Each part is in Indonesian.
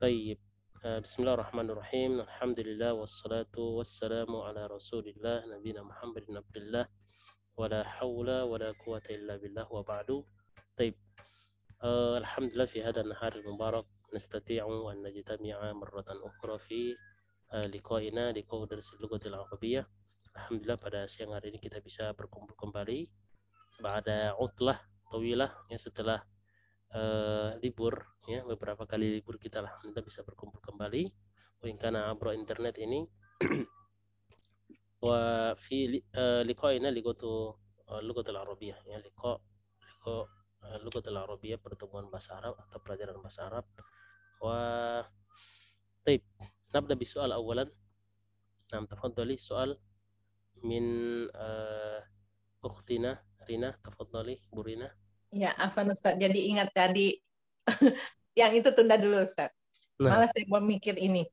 طيب. بسم الله الرحمن الرحيم. الحمد لله والصلاة والسلام على رسول الله نبينا محمد بن عبد الله ولا حول ولا قوة إلا بالله وبعد. طيب. الحمد لله في هذا النهار المبارك نستطيع أن نجتمع مرة أخرى في liqa'ina liqa' درس اللغة العربية. Alhamdulillah pada siang hari ini kita bisa berkumpul kembali ba'da utlah tawilah, ya, setelah libur, ya, beberapa kali libur kita alhamdulillah bisa berkumpul kembali karena abro internet ini. Wa fi liqa'ina liqatu lughatul arabiyyah, ya, liqa lughatul arabiyyah, pertemuan bahasa Arab atau pelajaran bahasa Arab. Wa taib nabda bisoal awalan. Nah, tafadhali soal min ukhtina Rina, tafadhali Bu Rina. Ya, Afan Ustaz. Jadi ingat tadi yang itu tunda dulu Ustaz. Malah saya mau mikir ini.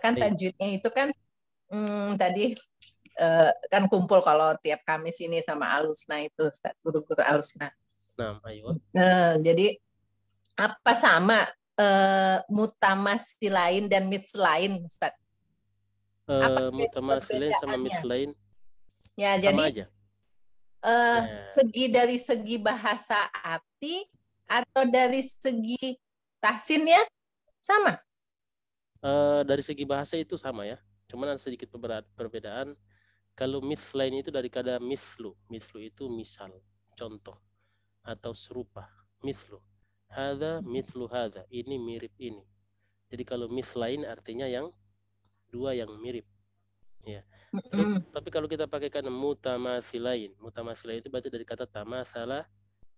Kan tajwidnya itu kan tadi kan kumpul kalau tiap Kamis ini sama Alusna itu Ustaz, guru-guru Alusna. Nah, ayo. Jadi apa sama mutamasilain dan mitslain Ustaz? Mutamasilain sama mitslain ya, sama jadi aja. Segi dari segi bahasa arti atau dari segi tahsinnya sama? Dari segi bahasa itu sama, ya. Cuman ada sedikit perbedaan. Kalau mislain itu dari kata mislu. Mislu itu misal, contoh atau serupa. Mislu. Hadza mislu hadza. Ini mirip ini. Jadi kalau mislain artinya yang dua yang mirip. Ya. Tapi kalau kita pakai kata mutamasilain itu berarti dari kata tamasala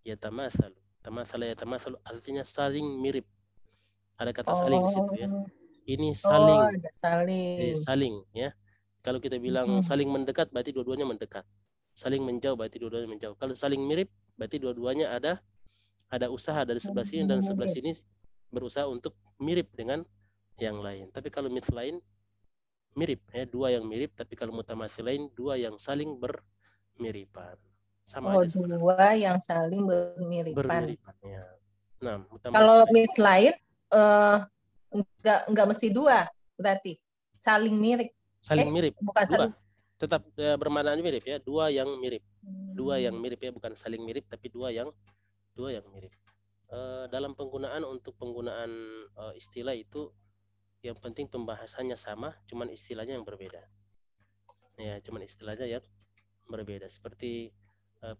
ya tamasalu. Tamasala ya tamasalu artinya saling mirip. Ada kata saling di situ, ya. Ini saling. Saling, ya. Kalau kita bilang saling mendekat berarti dua-duanya mendekat. Saling menjauh berarti dua-duanya menjauh. Kalau saling mirip berarti dua-duanya ada usaha dari sebelah sini dan sebelah sini berusaha untuk mirip dengan yang lain. Tapi kalau mitslain mirip, ya, dua yang mirip. Tapi kalau mutamasilain dua yang saling bermiripan. Sama aja sebenarnya. Dua yang saling bermiripan. Ya. Nah, kalau mitslain enggak mesti dua, berarti saling mirip. Saling mirip. Bukan dua. saling. Tetap bermakna mirip, ya. Dua yang mirip. Dua yang mirip, ya, bukan saling mirip tapi dua yang mirip. Dalam penggunaan istilah itu yang penting pembahasannya sama, cuman istilahnya yang berbeda. Ya, cuman istilahnya yang berbeda. Seperti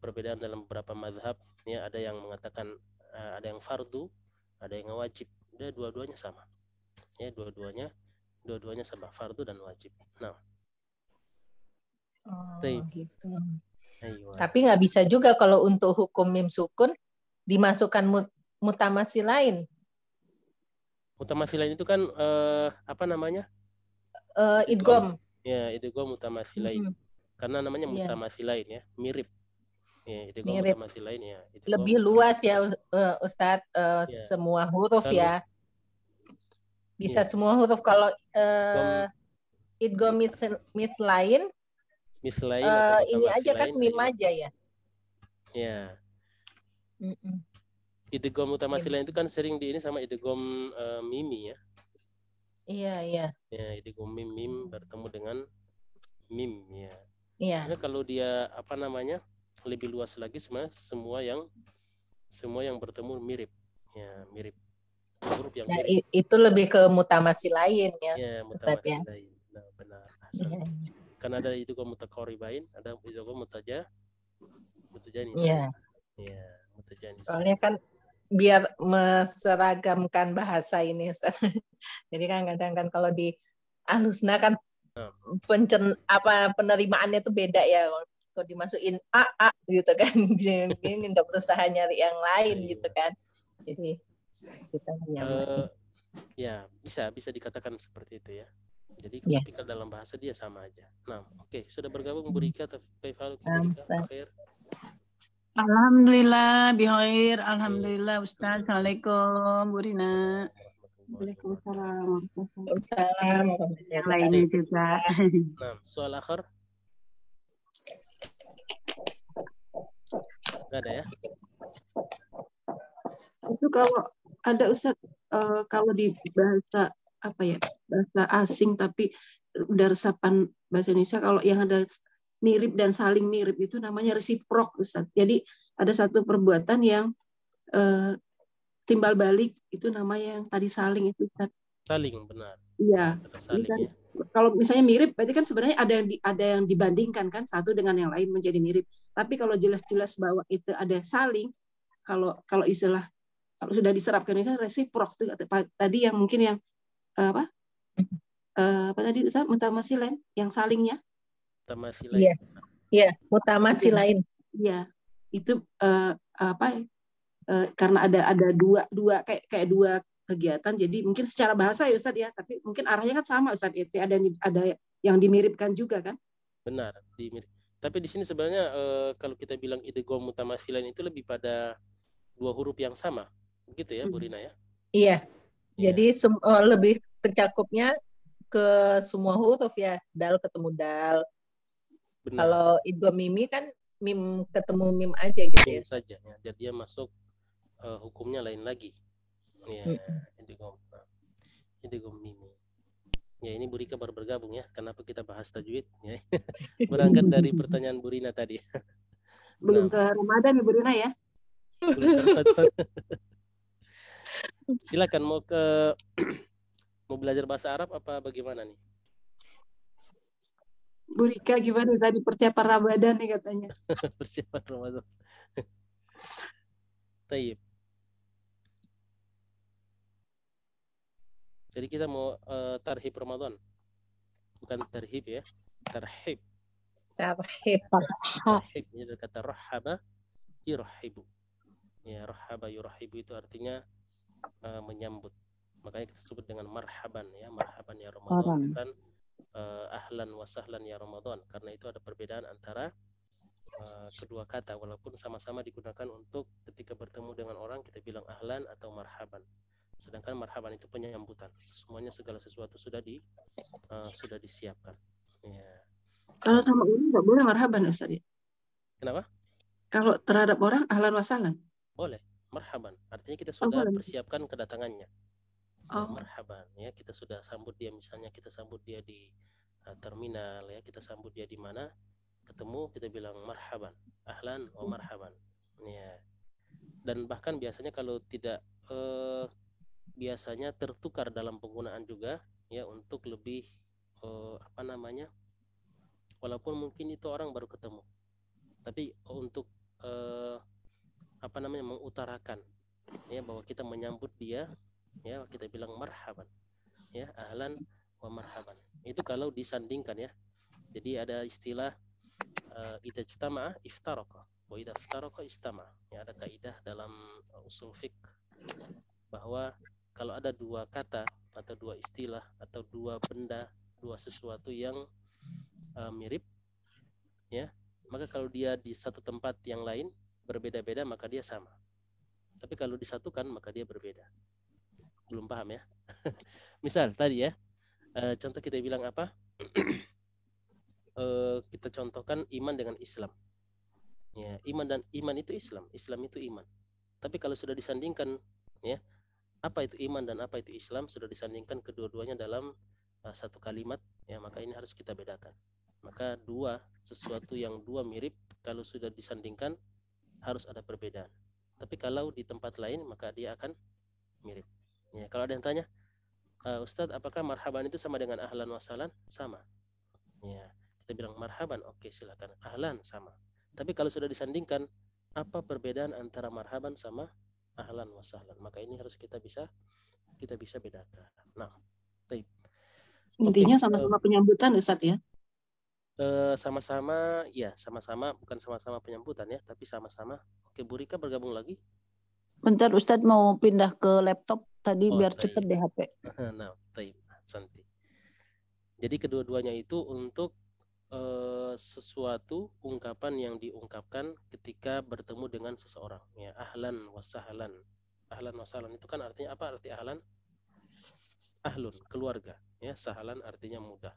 perbedaan dalam beberapa mazhab, ya, ada yang mengatakan ada yang fardu, ada yang wajib. Dua-duanya sama. Ya, dua-duanya sama, fardu dan wajib. Nah. Gitu. Tapi nggak bisa juga kalau untuk hukum mim sukun dimasukkan mutamasilain. Mutamasilain itu kan apa namanya? Idgham. Ya, idgham mutamasilain. Karena namanya mutamasilain, ya, mirip. Ya, idgham mutamasilain, ya. Lebih luas, ya, Ustadz, semua huruf, ya. Bisa semua huruf. Kalau idgham mitslain ini aja kan mim aja, ya. Ya. Idgham mutamasilain itu kan sering di ini sama idgham mimi, ya. Iya. Ya, idgham mim bertemu dengan mim, ya. Iya. Sebenarnya kalau dia apa namanya lebih luas lagi, semua yang bertemu mirip, ya, mirip. Huruf yang mirip. Itu lebih ke mutamasilain, ya. Ya, mutamasilain. Nah, benar. Karena ada idgham mutaqaribain, ada idgham mutajanis. Iya. Ya, mutajanis. Soalnya kan biar meseragamkan bahasa ini, Ustaz. Jadi kan kadang kan kalau di Alusna kan penerimaannya tuh beda, ya. Kalau dimasukin a gitu kan, ini nggak berusaha nyari yang lain gitu kan. Jadi kita ya bisa dikatakan seperti itu, ya. Jadi tapi kalau dalam bahasa dia sama aja. Nah, oke, sudah bergabung Bu Rika. Alhamdulillah bikhair. Alhamdulillah Ustaz. Assalamualaikum Bu Rina. Waalaikumsalam. Yang lainnya juga. Nah, soal akhir nggak ada, ya? Itu kalau ada Ustaz kalau di bahasa apa ya, bahasa asing tapi udah resapan bahasa Indonesia, kalau yang ada mirip dan saling mirip itu namanya resiprok, Ustaz. Jadi ada satu perbuatan yang timbal balik, itu namanya yang tadi saling itu, Ustaz. Saling, benar. Iya. Saling, kan, ya. Kalau misalnya mirip, berarti kan sebenarnya ada yang dibandingkan kan, satu dengan yang lain menjadi mirip. Tapi kalau jelas-jelas bahwa itu ada saling, kalau istilah kalau sudah diserap ke Indonesia resiprok tuh tadi yang mungkin yang apa tadi Ustaz, mutamasilen yang salingnya. Iya. Iya, mutamasilain. Iya. Itu karena ada dua kayak dua kegiatan, jadi mungkin secara bahasa ya Ustaz ya, tapi mungkin arahnya kan sama Ustaz, itu ada yang dimiripkan juga kan? Benar, dimirip. Tapi di sini sebenarnya kalau kita bilang idgham mutamasilan itu lebih pada dua huruf yang sama, begitu ya, Bu Rina ya? Iya. Jadi lebih tercakupnya ke semua huruf ya, dal ketemu dal. Benar. Kalau idgham mimi kan mim ketemu mim aja gitu mim ya. Saja ya. Jadi dia masuk hukumnya lain lagi. Ya, idgham mimi. Ya, ini Bu Rika baru bergabung ya. Kenapa kita bahas tajwid? Ya. Berangkat dari pertanyaan Bu Rina tadi. Belum ke Ramadan ya Bu Rina ya? Belum ke Ramadan. Silakan mau belajar bahasa Arab apa bagaimana nih? Bu Rika gimana tadi persiapan Ramadan nih katanya? Persiapan Ramadan. Taib. Jadi kita mau tarhib Ramadan. Bukan tarhib ya. Tarhib. Tarhib. Tarhib. Ini dari kata rahaba yurhibu. Ya, rahaba yurhibu itu artinya menyambut. Makanya kita sebut dengan marhaban ya. Marhaban ya Ramadan. Bukan ahlan wa sahlan ya Ramadan. Karena itu ada perbedaan antara kedua kata. Walaupun sama-sama digunakan untuk ketika bertemu dengan orang kita bilang ahlan atau marhaban. Sedangkan marhaban itu penyambutan. Semuanya segala sesuatu sudah disiapkan. Ya. Kalau sama orang nggak boleh marhaban Ustaz ya? Kenapa? Kalau terhadap orang ahlan wa sahlan. Boleh, marhaban. Artinya kita sudah persiapkan kedatangannya. Ya, marhaban ya, kita sudah sambut dia, misalnya kita sambut dia di terminal ya, kita sambut dia di mana? Ketemu kita bilang marhaban, ahlan wa marhaban. Ya. Dan bahkan biasanya kalau tidak biasanya tertukar dalam penggunaan juga ya, untuk lebih walaupun mungkin itu orang baru ketemu, tapi untuk mengutarakan ya bahwa kita menyambut dia ya, kita bilang marhaban ya, ahlan wa marhaban. Itu kalau disandingkan ya. Jadi ada istilah idza ijtama'a iftaraqa wa idza iftaraqa istama'a. Ya, ada kaidah dalam usul fiqh bahwa kalau ada dua kata atau dua istilah atau dua benda, dua sesuatu yang mirip ya, maka kalau dia di satu tempat yang lain berbeda-beda maka dia sama. Tapi kalau disatukan maka dia berbeda. Belum paham ya? Misal tadi ya, contoh kita bilang apa? Kita contohkan iman dengan Islam. Ya, iman itu Islam, Islam itu iman. Tapi kalau sudah disandingkan ya, apa itu iman dan apa itu Islam, sudah disandingkan kedua-duanya dalam satu kalimat ya, maka ini harus kita bedakan. Maka sesuatu yang dua mirip kalau sudah disandingkan harus ada perbedaan. Tapi kalau di tempat lain maka dia akan mirip. Ya, kalau ada yang tanya, Ustadz, apakah marhaban itu sama dengan ahlan wa sahlan? Sama. Ya, kita bilang marhaban, oke silakan. Ahlan sama. Tapi kalau sudah disandingkan, apa perbedaan antara marhaban sama ahlan wa sahlan? Maka ini harus kita bisa bedakan. Nah, baik. Intinya sama-sama penyambutan Ustadz ya? Sama-sama, ya sama-sama, bukan sama-sama penyambutan ya, tapi sama-sama. Oke, Bu Rika bergabung lagi. Bentar Ustadz mau pindah ke laptop tadi biar cepet deh HP. Nah, baik, Santi. Jadi kedua-duanya itu untuk sesuatu ungkapan yang diungkapkan ketika bertemu dengan seseorang. Ya, ahlan wa sahlan. Ahlan wa sahlan itu kan artinya apa? Arti ahlan? Ahlun, keluarga. Ya, sahlan artinya mudah.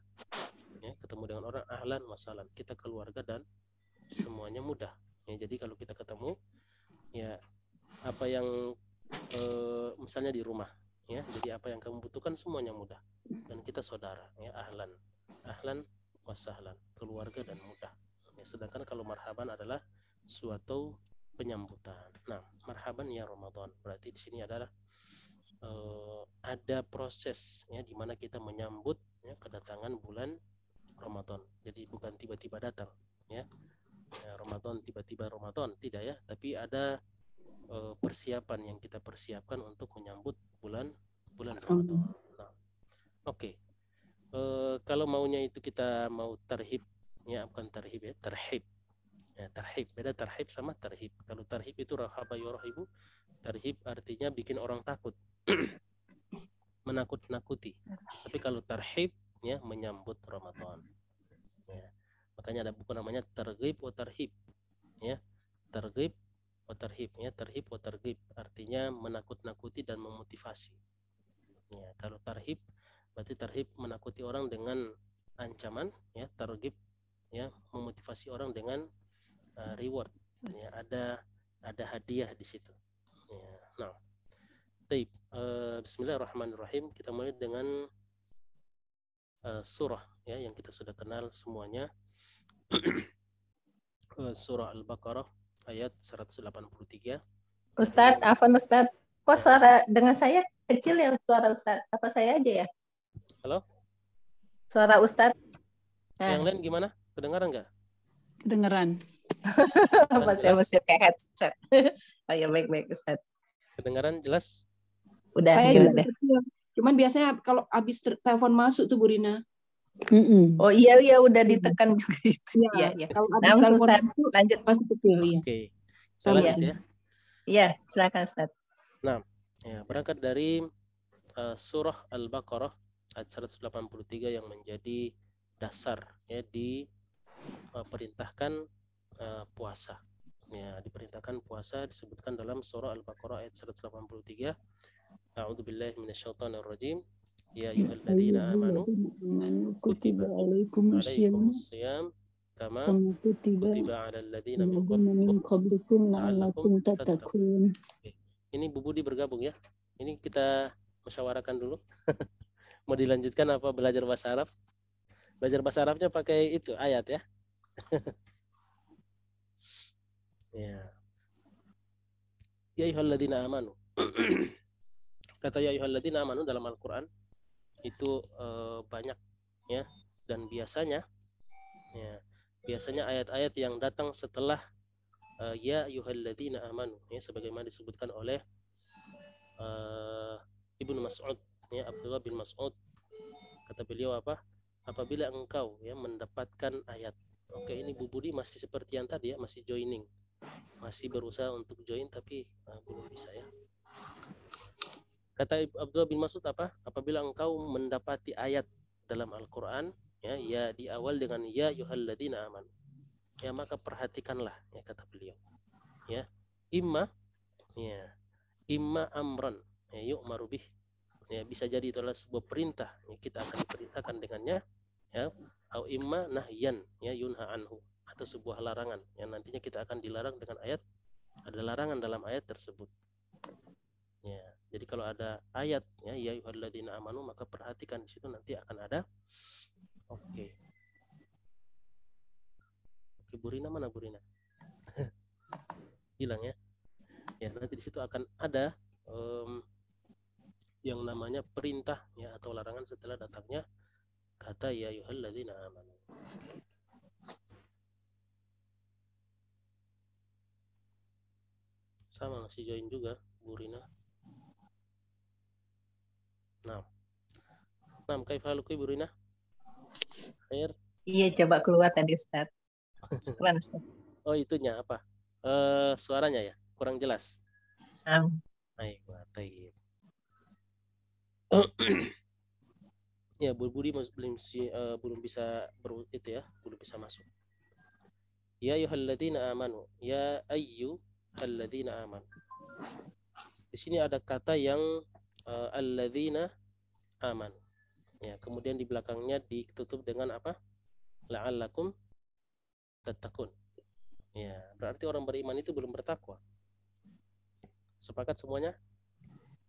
Ya, ketemu dengan orang ahlan wa sahlan, kita keluarga dan semuanya mudah ya. Jadi kalau kita ketemu ya, apa yang misalnya di rumah ya. Jadi apa yang kamu butuhkan semuanya mudah. Dan kita saudara, ya, ahlan wasahlan, keluarga dan mudah. Ya, sedangkan kalau marhaban adalah suatu penyambutan. Nah, marhaban ya Ramadan, berarti di sini adalah ada proses, ya, di mana kita menyambut, ya, kedatangan bulan Ramadan. Jadi bukan tiba-tiba datang, ya. Ramadan tiba-tiba Ramadan, tidak, ya, tapi ada persiapan yang kita persiapkan untuk menyambut bulan Ramadan. Nah, oke. Kalau maunya itu kita mau tarhib, ya, bukan tarhib, ya, terhib. Ya, terhib, beda terhib sama terhib. Kalau terhib itu rahaba yurahibu, terhib artinya bikin orang takut. Menakut-nakuti. Tapi kalau tarhib, ya, menyambut Ramadan. Ya. Makanya ada buku namanya targhib wa tarhib, ya. Targhib wa tarhib, ya, tarhib wa targhib artinya menakut-nakuti dan memotivasi. Ya, kalau tarhib berarti tarhib menakuti orang dengan ancaman, ya, targhib, ya, memotivasi orang dengan reward, ya, ada hadiah di situ. Ya. Nah, baik, bismillahirrahmanirrahim. Kita mulai dengan surah, ya, yang kita sudah kenal semuanya. Surah Al-Baqarah ayat 183. Ustadz, afwan Ustadz. Kok suara dengan saya kecil ya suara Ustadz? Apa saya aja ya? Halo? Suara Ustadz. Yang lain gimana? Kedengaran nggak? Kedengeran. Apa saya mesti pakai headset? Oh ya, baik Ustadz. Kedengaran jelas? Udah, Saya ya juga udah. kecil. Cuman biasanya kalau habis telepon masuk tuh Bu Rina. Oh iya udah ditekan juga itu. Ya, Iya. kalau Nah, habis telepon Ustadz, masuk lanjut. pasti kecil, ya. Oke. Sama Lanjut, aja. ya. Iya, silakan Ustadz. Nah, ya, berangkat dari surah Al-Baqarah ayat 183 yang menjadi dasar, ya, diperintahkan puasa. Ya, diperintahkan puasa disebutkan dalam surah Al-Baqarah ayat 183. A'udzubillahi minasyaitonir rajim. Ya ayyuhalladzina amanu kutiba alaikumusiyam kama kutiba alal ladzina min qablikum la'allakum tattaqun. Ini Bu Budi bergabung, ya. Ini kita musyawarahkan dulu. Mau dilanjutkan apa belajar bahasa Arab? Belajar bahasa Arabnya pakai itu ayat, ya. Ya. Ya ayyuhalladzina amanu. Kata ya ayyuhalladzina amanu dalam Al-Qur'an itu banyak, ya, dan biasanya ayat-ayat yang datang setelah ya ayyuhalladzina amanu, ya, sebagaimana disebutkan oleh Ibnu Mas'ud, ya, Abdullah bin Mas'ud, kata beliau apa? Apabila engkau, ya, mendapatkan ayat. Oke, ini Bu Budi masih seperti yang tadi, ya, masih joining. Masih berusaha untuk join tapi belum bisa, ya. Kata Abdullah bin Mas'ud apa? Apabila engkau mendapati ayat dalam Al-Qur'an, ya di awal dengan ya ayyuhalladzina amanu, ya, maka perhatikanlah, ya, kata beliau. Ya, imma amran, ya, yu'maru bih. Ya, bisa jadi itu adalah sebuah perintah, ya, kita akan diperintahkan dengannya, ya, au imma nahyan, ya, yunha anhu, atau sebuah larangan yang nantinya kita akan dilarang dengan ayat, ada larangan dalam ayat tersebut. Ya, jadi kalau ada ayat, ya ayyuhalladzina amanu, maka perhatikan di situ nanti akan ada. Oke, Bu Rina mana, Bu Rina? Hilang, ya. Ya, nanti di situ akan ada yang namanya perintah, ya, atau larangan setelah datangnya kata ya ayyuhalladzina amanu. Sama masih join juga Bu Rina. Nah, kaifaluki Bu Rina? Khair. Iya, coba keluar tadi Ustadz. Oh, itunya apa? Suaranya, ya, kurang jelas. Baik. Ya, Bu Budi belum bisa itu, ya, belum bisa masuk. Ya ayyuhalladzina amanu, ya ayyuhalladzina amanu. Di sini ada kata yang alladzina amanu. Ya, kemudian di belakangnya ditutup dengan apa? La'allakum tattaqun. Ya, berarti orang beriman itu belum bertakwa. Sepakat semuanya?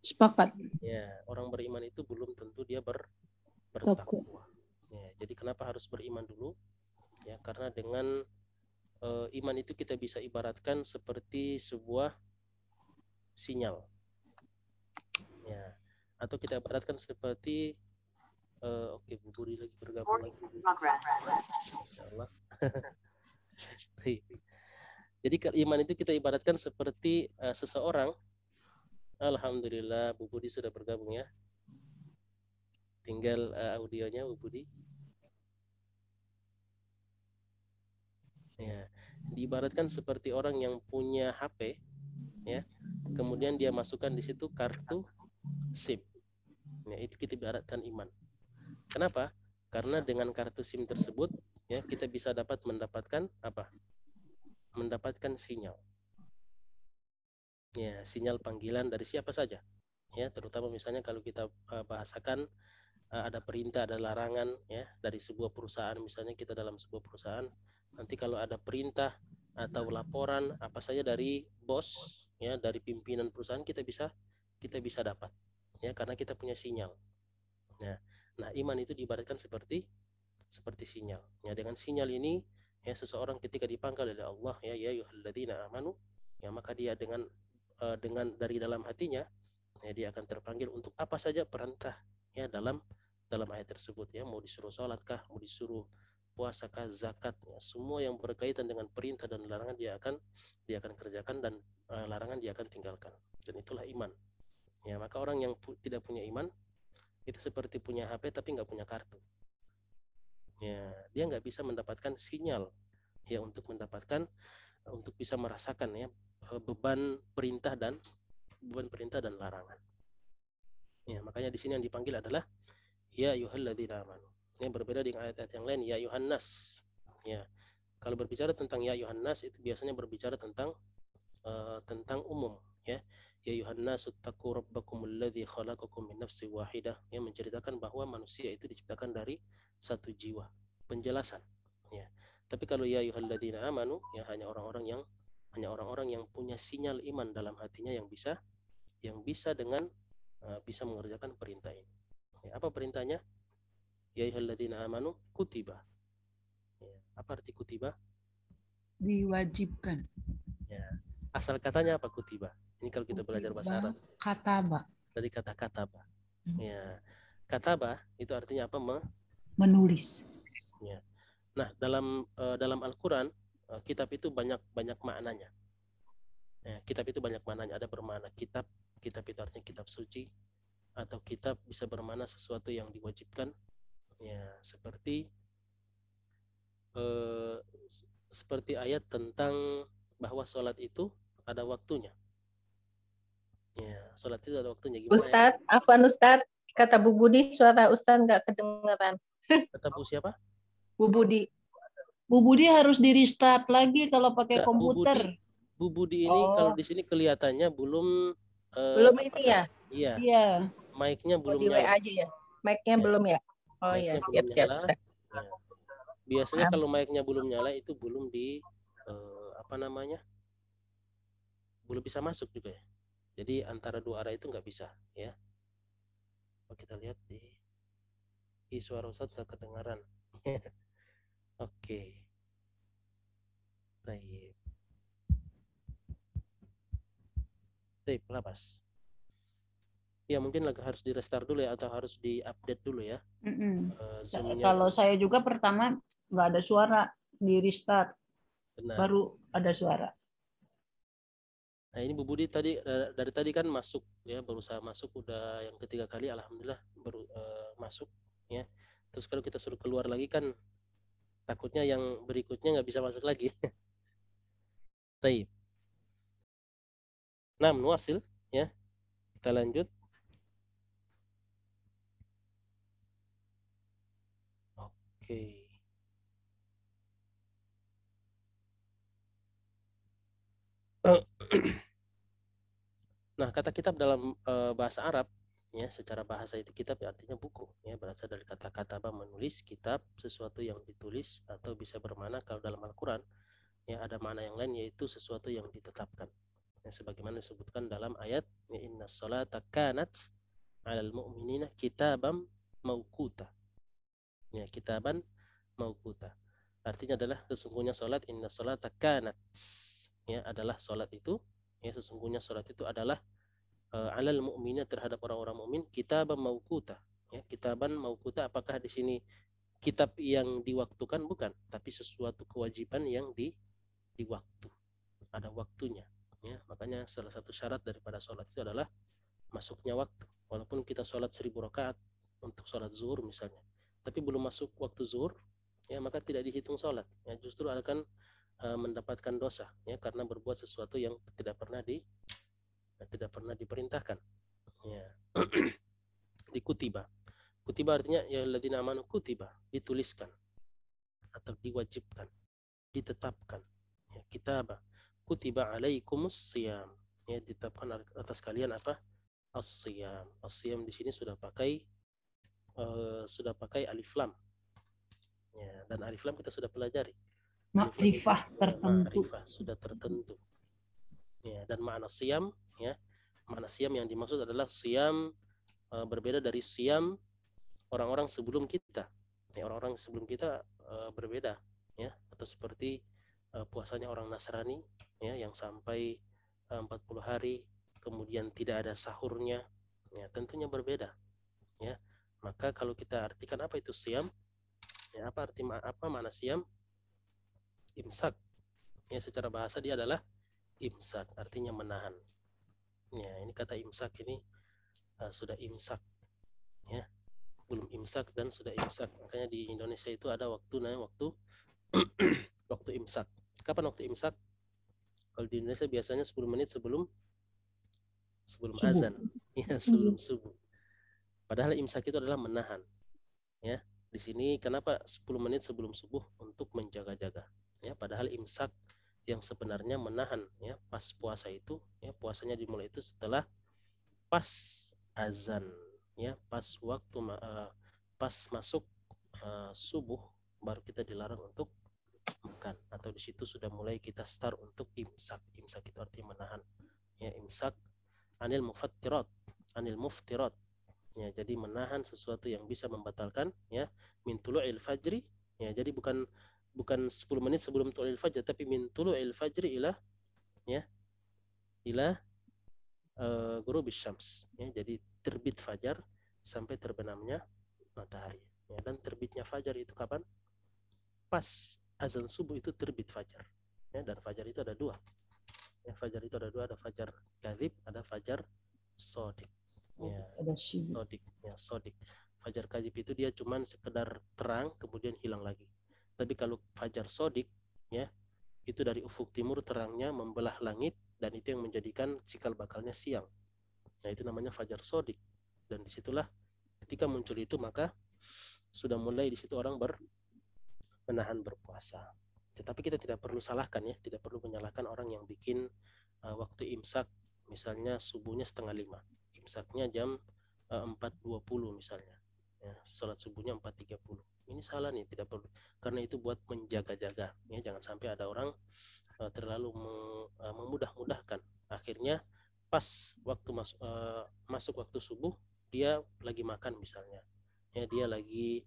Sepakat. Ya, orang beriman itu belum tentu dia bertakwa. Ya, jadi kenapa harus beriman dulu? Ya, karena dengan iman itu kita bisa ibaratkan seperti sebuah sinyal. Ya, atau kita ibaratkan seperti oke, Bu Budi lagi bergabung lagi. Insyaallah. Jadi iman itu kita ibaratkan seperti seseorang. Alhamdulillah Bu Budi sudah bergabung ya. Tinggal audionya Bu Budi. Ya, diibaratkan seperti orang yang punya HP, ya. Kemudian dia masukkan di situ kartu SIM. Ya, itu kita ibaratkan iman. Kenapa? Karena dengan kartu SIM tersebut, ya, kita bisa mendapatkan apa? Mendapatkan sinyal. Ya, sinyal panggilan dari siapa saja. Ya, terutama misalnya kalau kita bahasakan ada perintah, ada larangan, ya, dari sebuah perusahaan. Misalnya kita dalam sebuah perusahaan, nanti kalau ada perintah atau laporan apa saja dari bos, ya, dari pimpinan perusahaan, kita bisa dapat, ya, karena kita punya sinyal. Nah, iman itu diibaratkan seperti sinyal. Ya, dengan sinyal ini, ya, seseorang ketika dipanggil oleh Allah, ya ayyuhalladzina amanu, ya, maka dia dengan dari dalam hatinya, ya, dia akan terpanggil untuk apa saja perintah, ya, dalam ayat tersebut, ya, mau disuruh sholat kah, mau disuruh puasa kah, zakat, ya, semua yang berkaitan dengan perintah dan larangan dia akan kerjakan, dan larangan dia akan tinggalkan. Dan itulah iman. Ya, maka orang yang tidak punya iman itu seperti punya HP tapi nggak punya kartu. Ya, dia nggak bisa mendapatkan sinyal, ya, untuk bisa merasakan, ya, beban perintah dan larangan. Ya, makanya di sini yang dipanggil adalah ya ayyuhalladzina amanu. Ini berbeda dengan ayat-ayat yang lain, ya ayyuhan nas. Ya, kalau berbicara tentang ya ayyuhan nas itu biasanya berbicara tentang umum, ya. Ya ayyuhan nas ittaqu rabbakumul ladzi khalaqakum min nafsin wahidah, yang menceritakan bahwa manusia itu diciptakan dari satu jiwa. Penjelasan, ya. Tapi kalau ya ayyuhalladzina amanu, ya, hanya orang-orang yang punya sinyal iman dalam hatinya, yang bisa dengan bisa mengerjakan perintah ini. Ya, apa perintahnya? Ya ayyuhalladzina amanu kutiba. Ya, apa arti kutiba? Diwajibkan. Ya. Asal katanya apa kutiba? Ini kalau kita belajar bahasa Arab. Kataba. Dari kata kataba. Ya. Kataba itu artinya apa? Menulis. Ya. Nah, dalam Al-Qur'an, kitab itu banyak maknanya. Ya, kitab itu banyak maknanya. Ada bermakna kitab itu artinya kitab suci, atau kitab bisa bermakna sesuatu yang diwajibkan. Ya, seperti ayat tentang bahwa sholat itu ada waktunya. Ya, sholat itu ada waktunya. Gimana? Ustadz, Afwan Ustadz, kata Bu Budi suara Ustadz nggak kedengeran. Kata Bu siapa? Bu Budi. Bu Budi harus di restart lagi kalau pakai komputer. Bu Budi ini kalau di sini kelihatannya belum ini ya? Iya. Iya. Oh, Mic-nya belum di WA nyala. aja ya? Mic-nya belum ya? Oh Mic-nya ya, siap-siap. Ya. Biasanya kalau mic-nya belum nyala itu belum di belum bisa masuk juga ya. Jadi antara dua arah itu nggak bisa, ya. Kita lihat di suara Ustadz nggak kedengaran. Oke. Baik. Baik, lapas. Ya, mungkin harus di restart dulu ya, atau harus di update dulu ya. Kalau saya juga pertama nggak ada suara, di restart. Benar. Baru ada suara. Nah, ini Bu Budi tadi dari tadi kan masuk, ya, berusaha masuk, udah yang ketiga kali, alhamdulillah baru masuk, ya. Terus kalau kita suruh keluar lagi kan takutnya yang berikutnya nggak bisa masuk lagi. Baik. Nah, nuasil, ya. Kita lanjut. Oke. Nah, kata kitab dalam bahasa Arab, ya, secara bahasa itu kitab artinya buku, ya, berasal dari kata kataba, menulis. Kitab sesuatu yang ditulis, atau bisa bermakna kalau dalam Al-Qur'an, ya, ada makna yang lain, yaitu sesuatu yang ditetapkan. sebagaimana disebutkan dalam ayat inna sholata kanat 'alal mu'minina kitaban mauquta. Ya, kitaban mauquta. Artinya adalah sesungguhnya salat, inna sholata kanat, ya, adalah salat itu, ya, sesungguhnya salat itu adalah 'alal mu'minina, terhadap orang-orang mukmin, kitaban mauquta. Ya, kitaban mauquta, apakah di sini kitab yang diwaktukan? Bukan, tapi sesuatu kewajiban yang di waktu, ada waktunya. Ya, makanya salah satu syarat daripada sholat itu adalah masuknya waktu. Walaupun kita sholat 1000 rakaat untuk sholat zuhur misalnya, tapi belum masuk waktu zuhur, ya, maka tidak dihitung sholat. Ya, justru akan mendapatkan dosa, ya, karena berbuat sesuatu yang tidak pernah diperintahkan. Ya. Dikutiba. Kutiba artinya ya alladzina amanu kutiba, dituliskan atau diwajibkan, ditetapkan. Ya, kitabah. Kutiba alaikumus siyam. Ya, ditetapkan atas kalian apa? As-siyam. As-siyam di sini sudah pakai alif lam. Ya, dan alif lam kita sudah pelajari. Makrifah tertentu. Makrifah sudah tertentu. Ya, dan makna siyam, ya, makna siyam yang dimaksud adalah siyam berbeda dari siyam orang-orang sebelum kita. Ya, orang-orang sebelum kita berbeda, ya, atau seperti puasanya orang Nasrani, ya, yang sampai 40 hari kemudian tidak ada sahurnya, ya, tentunya berbeda, ya. Maka kalau kita artikan apa itu siam, ya, apa makna siam? Imsak. Ya, secara bahasa dia adalah imsak, artinya menahan. Ya, ini kata imsak ini sudah imsak, ya, belum imsak dan sudah imsak. Makanya di Indonesia itu ada waktu waktu imsak. Kapan waktu imsak? Kalau di Indonesia biasanya 10 menit sebelum azan, ya, sebelum subuh. Padahal imsak itu adalah menahan. Ya, di sini kenapa 10 menit sebelum subuh? Untuk menjaga-jaga. Ya, padahal imsak yang sebenarnya menahan, ya, pas puasa itu, ya, puasanya dimulai itu setelah pas azan, ya, pas waktu pas masuk subuh baru kita dilarang untuk makan, atau di situ sudah mulai kita start untuk imsak. Imsak itu artinya menahan, ya, imsak anil muftirat, ya, jadi menahan sesuatu yang bisa membatalkan, ya, min tulu'il fajri, ya, jadi bukan 10 menit sebelum tulu'il fajr, tapi min tulu'il fajri ila ghurubis syams, ya, jadi terbit fajar sampai terbenamnya matahari, ya, dan terbitnya fajar itu kapan? Pas azan subuh itu terbit fajar, ya, dan fajar itu ada dua, ya, fajar itu ada dua, ada fajar kadzib, ada fajar sodik. Ya, sodik, ya, sodik. Fajar kadzib itu dia cuman sekedar terang kemudian hilang lagi. Tapi kalau fajar sodik, ya, itu dari ufuk timur terangnya membelah langit, dan itu yang menjadikan cikal bakalnya siang. Nah, itu namanya fajar sodik. Dan disitulah ketika muncul itu, maka sudah mulai di situ orang menahan berpuasa. Tetapi kita tidak perlu salahkan, ya, tidak perlu menyalahkan orang yang bikin waktu imsak misalnya subuhnya 4:30, imsaknya jam 4:20 misalnya, ya, sholat subuhnya 4:30. Ini salah nih, tidak perlu, karena itu buat menjaga-jaga, ya, jangan sampai ada orang terlalu memudah-mudahkan. Akhirnya pas waktu masuk waktu subuh dia lagi makan misalnya, ya, dia lagi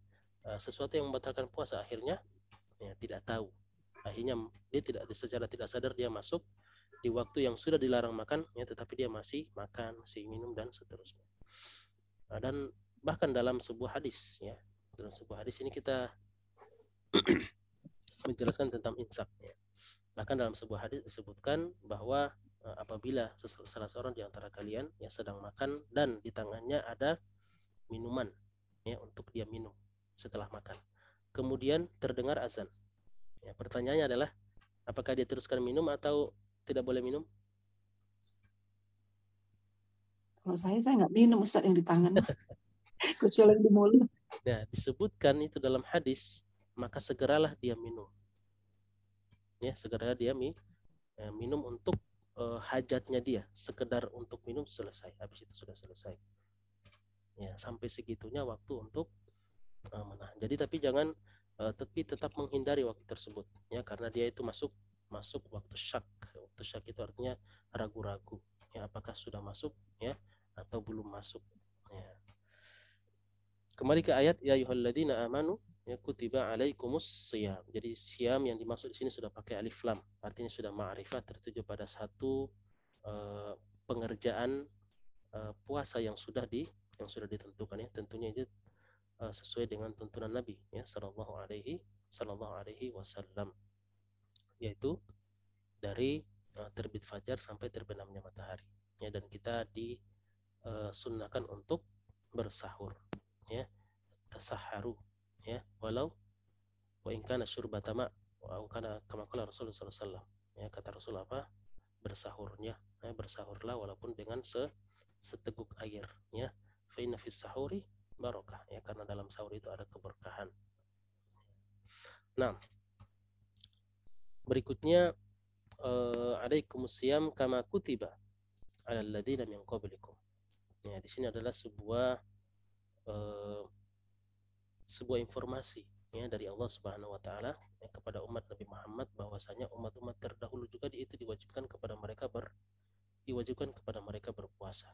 sesuatu yang membatalkan puasa, akhirnya, ya, tidak tahu, akhirnya dia secara tidak sadar dia masuk di waktu yang sudah dilarang makan, ya, tetapi dia masih makan, masih minum, dan seterusnya. Dan bahkan dalam sebuah hadis, ya, dalam sebuah hadis ini kita menjelaskan tentang imsak, ya. Bahkan dalam sebuah hadis disebutkan bahwa apabila salah seorang di antara kalian yang sedang makan dan di tangannya ada minuman, ya, untuk dia minum setelah makan, kemudian terdengar azan, ya, pertanyaannya adalah apakah dia teruskan minum atau tidak boleh minum? Kalau saya nggak minum, Ustaz, yang di tangan. Kecuali di mulut. Nah, disebutkan itu dalam hadis, maka segeralah dia minum. Ya, segera dia minum untuk hajatnya dia, sekedar untuk minum, selesai. Habis itu sudah selesai. Ya, sampai segitunya waktu untuk menahan. Jadi tapi jangan tetap menghindari waktu tersebut, ya, karena dia itu masuk waktu syak, syak itu artinya ragu-ragu, ya, apakah sudah masuk ya atau belum masuk, ya. Kembali ke ayat ya ayyuhalladzina amanu ya kutiba alaikumus siyam. Jadi siam yang dimaksud di sini sudah pakai alif lam, artinya sudah ma'rifat, tertuju pada satu pengerjaan puasa yang sudah ditentukan, ya. Tentunya itu sesuai dengan tuntunan Nabi ya sallallahu alaihi wasallam, yaitu dari terbit fajar sampai terbenamnya matahari, ya. Dan kita disunnahkan untuk bersahur, ya, tasaharu, ya, walau wa in kana syurbata ma wa kana kama qala Rasulullah sallallahu alaihi wasallam, ya, kata Rasul apa, bersahurnya, ya, bersahurlah walaupun dengan seteguk air, ya, fa inna fis sahuri barokah, ya, karena dalam sahur itu ada keberkahan. Nah, berikutnya alaikumus siyam kama kutiba alal ladzina min qablikum. Ya, di sini adalah sebuah informasi, ya, dari Allah Subhanahu wa taala, ya, kepada umat Nabi Muhammad bahwasanya umat-umat terdahulu juga itu diwajibkan kepada mereka berpuasa.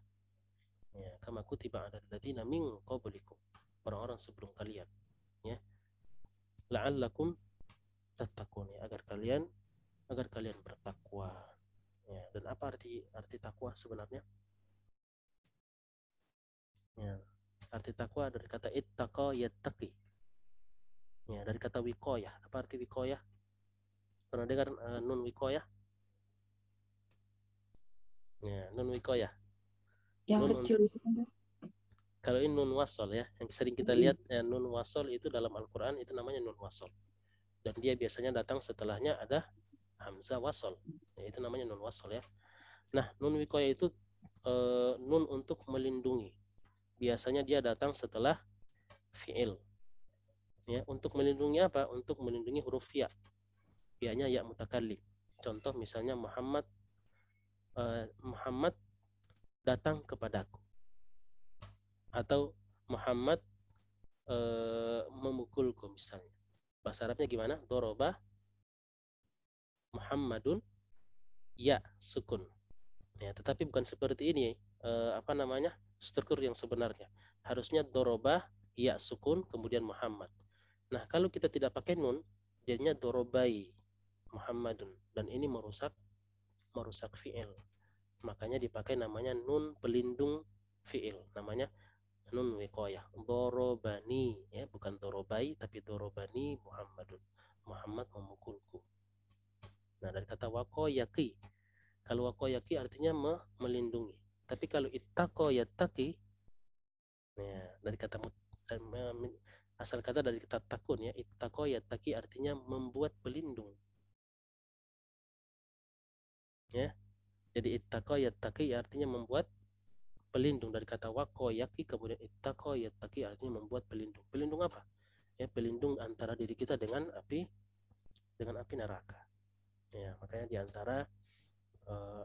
Ya, kama kutiba alal ladzina min qablikum, orang-orang sebelum kalian, ya. La'allakum tattaqun, ya, agar kalian bertakwa. Ya, dan apa arti takwa sebenarnya? Ya, arti takwa dari kata ittaqa yattaqi. Ya, dari kata wiqayah. Apa arti wiqayah? Pernah dengar nun wiqayah? Ya, nun wiqayah. Yang Nun kecil itu kan. Kalau ini nun wasol, ya, yang sering kita lihat, nun wasol itu dalam Al-Quran itu namanya nun wasol. Dan dia biasanya datang setelahnya ada hamzah wasol. Ya, itu namanya nun wasol, ya. Nah, nun wiqayah itu nun untuk melindungi. Biasanya dia datang setelah fi'il. Ya, untuk melindungi apa? Untuk melindungi huruf ya. Ya-nya ya mutakallim. Contoh misalnya Muhammad datang kepadaku. Atau Muhammad memukulku misalnya. Bahasa Arabnya gimana? Doroba Muhammadun ya sukun. Ya, tetapi bukan seperti ini, struktur yang sebenarnya. Harusnya doroba ya sukun kemudian Muhammad. Nah, kalau kita tidak pakai nun, jadinya dorobai Muhammadun, dan ini merusak fi'il. Makanya dipakai namanya nun pelindung fi'il, namanya nun wiqayah. Dorobani, ya, bukan dorobai tapi dorobani Muhammadun. Muhammad memukulku. Nah, dari kata waqayaki. Kalau waqayaki artinya melindungi. Tapi kalau ittaqo yattaqi, ya, dari kata asal kata dari kata takun, ya, ittaqo yattaqi artinya membuat pelindung. Ya. Jadi ittaqo yattaqi artinya membuat pelindung, dari kata waqayaki kemudian ittaqo yattaqi artinya membuat pelindung. Pelindung apa? Ya, pelindung antara diri kita dengan api neraka. Ya, makanya di antara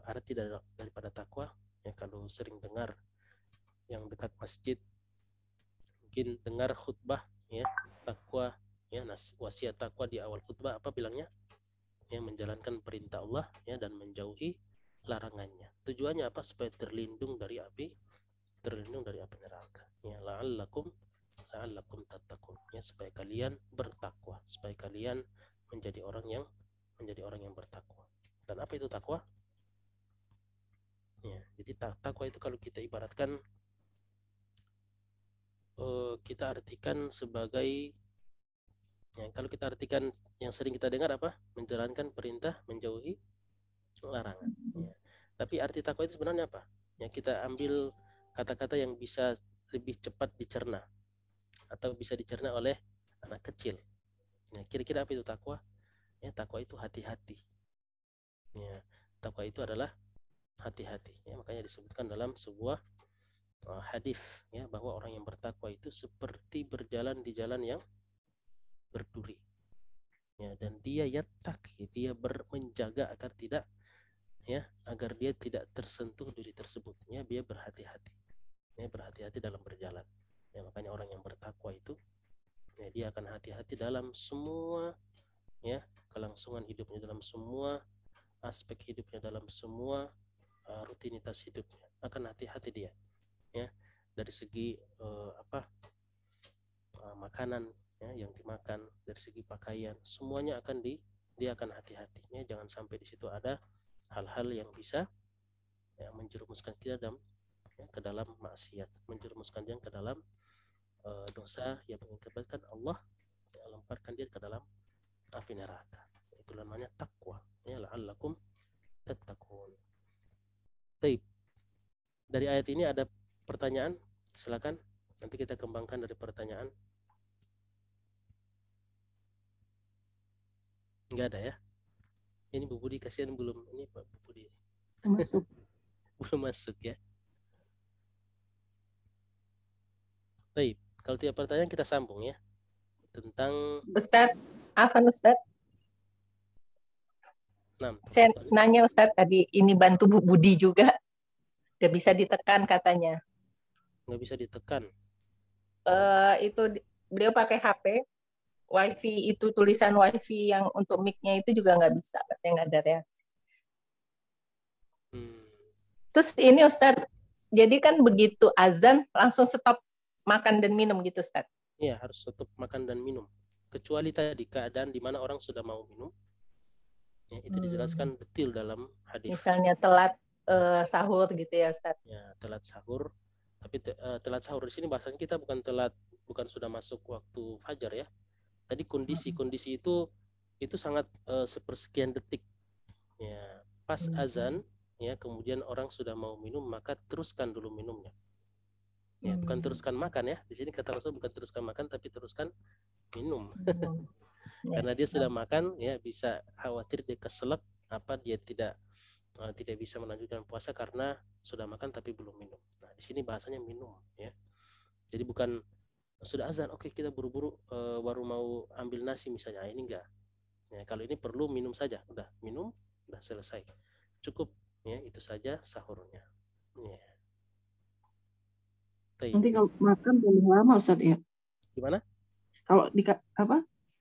arti daripada takwa, ya, kalau sering dengar yang dekat masjid mungkin dengar khutbah, ya, takwa, ya, wasiat takwa di awal khutbah apa bilangnya? Ya, menjalankan perintah Allah, ya, dan menjauhi larangannya. Tujuannya apa? Supaya terlindung dari api neraka. Ya, la'allakum tattaqun, ya, supaya kalian bertakwa, supaya kalian menjadi orang yang bertakwa. Dan apa itu takwa? Ya, jadi takwa itu kalau kita ibaratkan, kita artikan sebagai, ya, kalau kita artikan yang sering kita dengar apa? Menjalankan perintah, menjauhi larangan. Ya. Tapi arti takwa itu sebenarnya apa? Ya, kita ambil kata-kata yang bisa lebih cepat dicerna atau bisa dicerna oleh anak kecil. Ya, kira-kira apa itu takwa? Ya, takwa itu hati-hati. Ya, takwa itu adalah hati-hati. Ya, makanya disebutkan dalam sebuah hadis, ya, bahwa orang yang bertakwa itu seperti berjalan di jalan yang berduri. Ya, dan dia yattaqi, dia menjaga agar dia tidak tersentuh duri tersebut. Ya, dia berhati-hati. Ya, berhati-hati dalam berjalan. Ya, makanya orang yang bertakwa itu, ya, dia akan hati-hati dalam semua, ya, kelangsungan hidupnya, dalam semua aspek hidupnya, dalam semua rutinitas hidupnya, akan hati-hati dia, ya, dari segi makanan, ya, yang dimakan, dari segi pakaian, semuanya dia akan hati-hatinya. Jangan sampai di situ ada hal-hal yang bisa, ya, menjerumuskan kita ke dalam maksiat, menjerumuskan dia ke dalam dosa yang mengakibatkan Allah lemparkan dia ke dalam api neraka. Itu namanya takwa, ya, la'allakum tattaqun. Baik. Dari ayat ini ada pertanyaan? Silakan. Nanti kita kembangkan dari pertanyaan. Enggak ada ya? Ini Bu Budi, kasihan belum ini Pak Bu Budi. Masuk. Belum masuk ya. Baik. Kalau tidak pertanyaan kita sambung ya. Tentang Ustadz, Afan Ustadz. Saya nanya Ustadz tadi, ini bantu Bu Budi juga. Gak bisa ditekan katanya. Nggak bisa ditekan. Itu beliau pakai HP, WiFi itu tulisan WiFi yang untuk mic-nya itu juga nggak bisa, katanya nggak ada reaksi. Terus ini Ustadz, jadi kan begitu azan langsung stop makan dan minum gitu Ustadz? Iya, harus stop makan dan minum. Kecuali tadi keadaan di mana orang sudah mau minum, ya, itu dijelaskan detail dalam hadis. Misalnya telat sahur gitu ya Ustadz? Ya, telat sahur. Tapi telat sahur di sini bahasanya kita bukan telat, bukan sudah masuk waktu fajar ya. Tadi kondisi itu sangat sepersekian detik. Ya, pas azan, ya, kemudian orang sudah mau minum, maka teruskan dulu minumnya. Ya, bukan teruskan makan ya. Di sini kata Rasul bukan teruskan makan, tapi teruskan minum. Karena dia sudah makan, ya, bisa khawatir dia keselak, dia tidak bisa melanjutkan puasa karena sudah makan tapi belum minum. Nah, di sini bahasanya minum, ya. Jadi bukan sudah azan, oke, kita buru-buru baru mau ambil nasi misalnya. Ini enggak. Ya, kalau ini perlu minum saja, udah minum, udah selesai, cukup, ya, itu saja sahurnya. Ya. Nanti kalau makan boleh lama Ustadz ya? Gimana? Kalau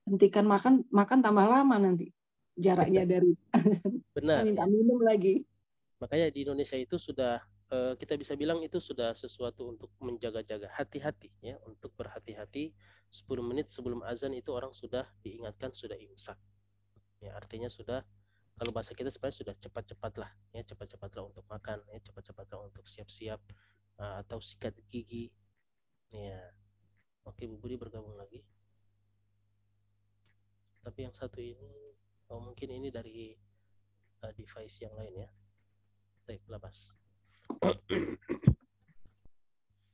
hentikan makan tambah lama nanti jaraknya dari benar, minta ya. Minum lagi. Makanya di Indonesia itu sudah kita bisa bilang itu sudah sesuatu untuk menjaga-jaga, hati-hati, ya, untuk berhati-hati. 10 menit sebelum azan itu orang sudah diingatkan sudah imsak. Ya, artinya sudah, kalau bahasa kita sebenarnya sudah cepat-cepatlah, ya, cepat-cepatlah untuk makan, ya, cepat-cepatlah untuk siap-siap atau sikat gigi. Ya. Oke, Bu Budi bergabung lagi. Tapi yang satu ini mungkin ini dari device yang lain ya. Baik, lepas.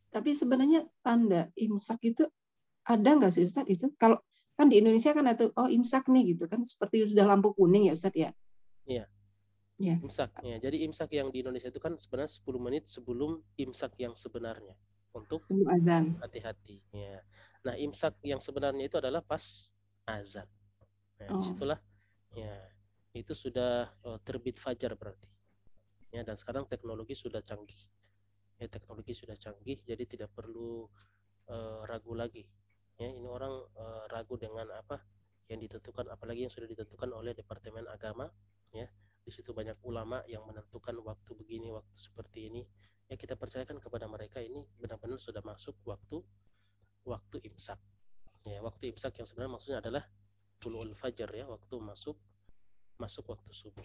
Tapi sebenarnya tanda imsak itu ada nggak sih Ustadz itu? Kalau kan di Indonesia kan ada imsak nih gitu kan, seperti sudah lampu kuning ya Ustadz ya? Iya. Ya. Imsak. Ya, jadi imsak yang di Indonesia itu kan sebenarnya 10 menit sebelum imsak yang sebenarnya. Untuk azan. Hati-hati. Ya. Nah, imsak yang sebenarnya itu adalah pas azan. Nah, disitulah, ya, itu sudah terbit fajar berarti. Ya, dan sekarang teknologi sudah canggih. Ya, teknologi sudah canggih, jadi tidak perlu ragu lagi. Ya, ini orang ragu dengan apa yang ditentukan, apalagi yang sudah ditentukan oleh Departemen Agama. Ya, di situ banyak ulama yang menentukan waktu begini, waktu seperti ini. Ya, kita percayakan kepada mereka, ini benar-benar sudah masuk waktu imsak. Ya, waktu imsak yang sebenarnya maksudnya adalah tulu'ul fajar, ya, waktu masuk waktu subuh.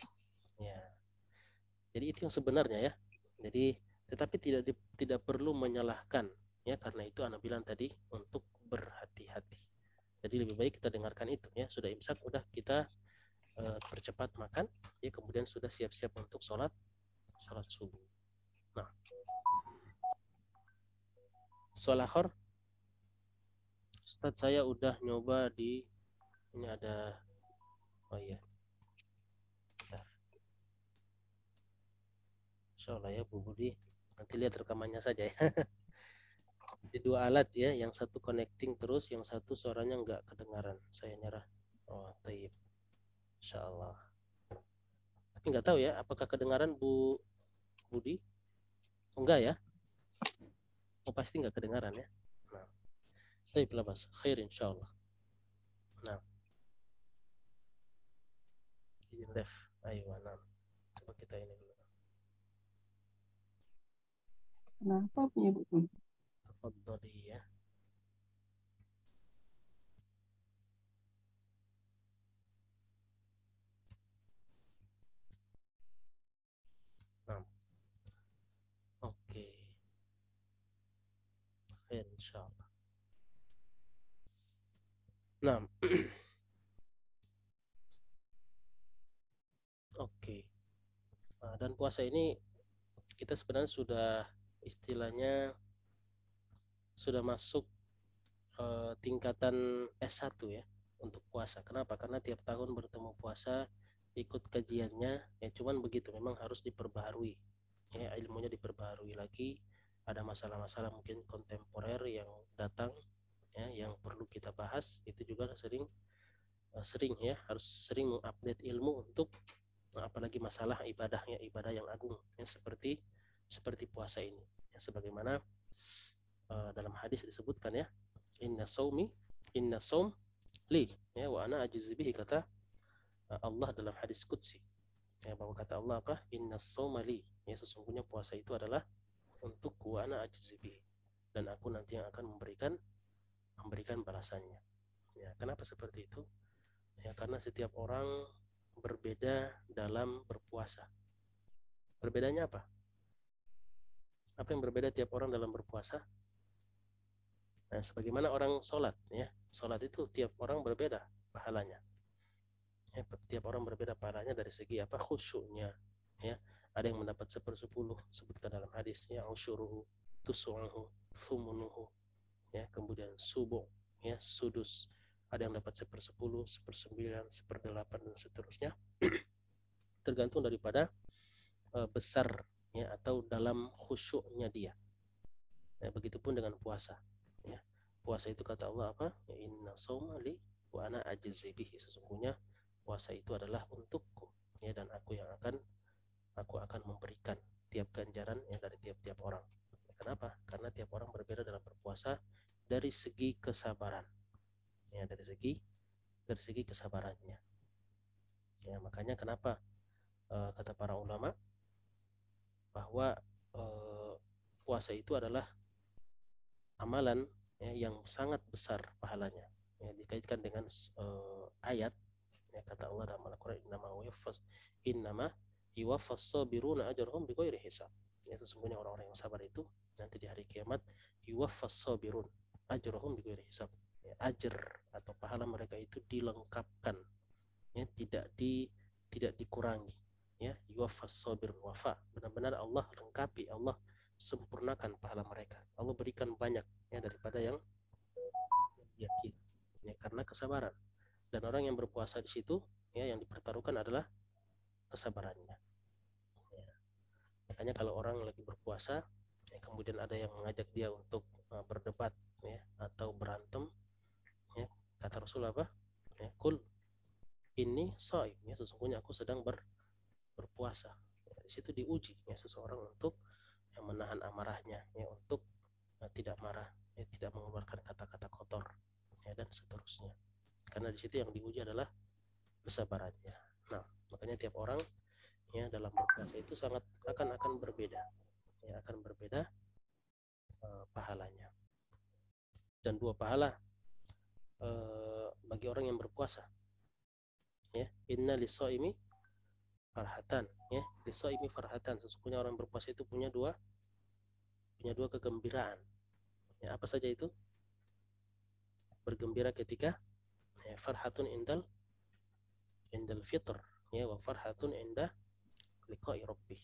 Ya. Jadi itu yang sebenarnya ya. Jadi tetapi tidak perlu menyalahkan, ya, karena itu Ana bilang tadi untuk berhati-hati. Jadi lebih baik kita dengarkan itu, ya, sudah imsak, udah kita percepat makan, ya, kemudian sudah siap-siap untuk sholat subuh. Nah, soal akhir, Ustadz saya udah nyoba di ini ada, oh iya, insyaallah ya Bu Budi, nanti lihat rekamannya saja ya. Di 2 alat ya, yang satu connecting terus, yang satu suaranya nggak kedengaran. Saya nyerah. Oh, taib. Insyaallah. Tapi nggak tahu ya, apakah kedengaran Bu Budi? Enggak ya? Oh, pasti nggak kedengaran ya. Nah, taib lah mas. Khair insyaallah. Nah, izin left. Ayo, nah, coba kita ini dulu. Kenapa punya buku? Tafadhali ya. Nah, oke. Insyaallah. Nah, oke. Nah, dan puasa ini kita sebenarnya sudah istilahnya sudah masuk tingkatan S1 ya untuk puasa. Kenapa? Karena tiap tahun bertemu puasa, ikut kajiannya, ya cuman begitu, memang harus diperbaharui. Ya, ilmunya diperbaharui lagi, ada masalah-masalah mungkin kontemporer yang datang ya yang perlu kita bahas, itu juga sering ya, harus sering mengupdate ilmu untuk apalagi masalah ibadahnya, ibadah yang agung ya, seperti puasa ini. Ya, sebagaimana dalam hadis disebutkan ya, inna saum li ya wa ana ajizu bihi, kata Allah dalam hadis qudsi ya, bahwa kata Allah apa, inna sauma li ya, sesungguhnya puasa itu adalah untuk wa ana ajizu bihi, dan aku nanti yang akan memberikan balasannya. Ya, kenapa seperti itu? Ya, karena setiap orang berbeda dalam berpuasa. Berbedanya apa? Apa yang berbeda tiap orang dalam berpuasa? Nah, sebagaimana orang sholat ya, sholat itu tiap orang berbeda pahalanya. Ya, tiap orang berbeda pahalanya dari segi apa, khusyuknya ya. Ada yang mendapat 1/10, sebutkan dalam hadisnya usyuruhu, tusu'uhu, fumunuhu ya, kemudian subuh ya, sudus. Ada yang dapat 1/10, 1/9, 1/8 dan seterusnya. Tergantung daripada besar ya atau dalam khusyuknya dia. Ya, begitupun dengan puasa ya. Puasa itu kata Allah apa? Ya, inna shauma li wa ana ajzi bihi, sesungguhnya puasa itu adalah untukku ya, dan aku akan memberikan tiap ganjaran ya dari tiap-tiap orang. Kenapa? Karena tiap orang berbeda dalam berpuasa dari segi kesabaran ya, dari segi kesabarannya ya. Makanya kenapa kata para ulama bahwa puasa itu adalah amalan ya, yang sangat besar pahalanya ya, dikaitkan dengan ayat ya, kata Allah dalam Al-Quran, innama yuwaffas sabiruna ajrahum bighairi hisab ya, sesungguhnya orang-orang yang sabar itu nanti di hari kiamat yuwaffas sabirun ajrahum bighairi hisab ya, ajr atau pahala mereka itu dilengkapkan ya, tidak dikurangi ya. Yuwaffas sabirun, wafa, benar-benar Allah lengkapi, Allah sempurnakan pahala mereka, Allah berikan banyak ya daripada yang yakin ya, karena kesabaran. Dan orang yang berpuasa di situ ya, yang dipertaruhkan adalah kesabarannya ya. Makanya kalau orang lagi berpuasa ya, kemudian ada yang mengajak dia untuk berdebat ya atau berantem ya, kata Rasul apa ya, kul ini shaim ya, sesungguhnya aku sedang berpuasa ya. Di situ diuji ya seseorang untuk yang menahan amarahnya ya, untuk tidak marah ya, tidak mengeluarkan kata-kata kotor ya, dan seterusnya. Karena di situ yang diuji adalah kesabarannya. Nah, makanya tiap orang ya dalam berpuasa itu sangat akan berbeda ya, akan berbeda pahalanya. Dan 2 pahala bagi orang yang berpuasa ya, inna lisaimi farhatan ya, lisaimi farhatan, sesungguhnya orang berpuasa itu punya dua kegembiraan ya. Apa saja itu? Bergembira ketika ya, farhatun indal fitr ya, wa farhatun inda liqa'i rabbih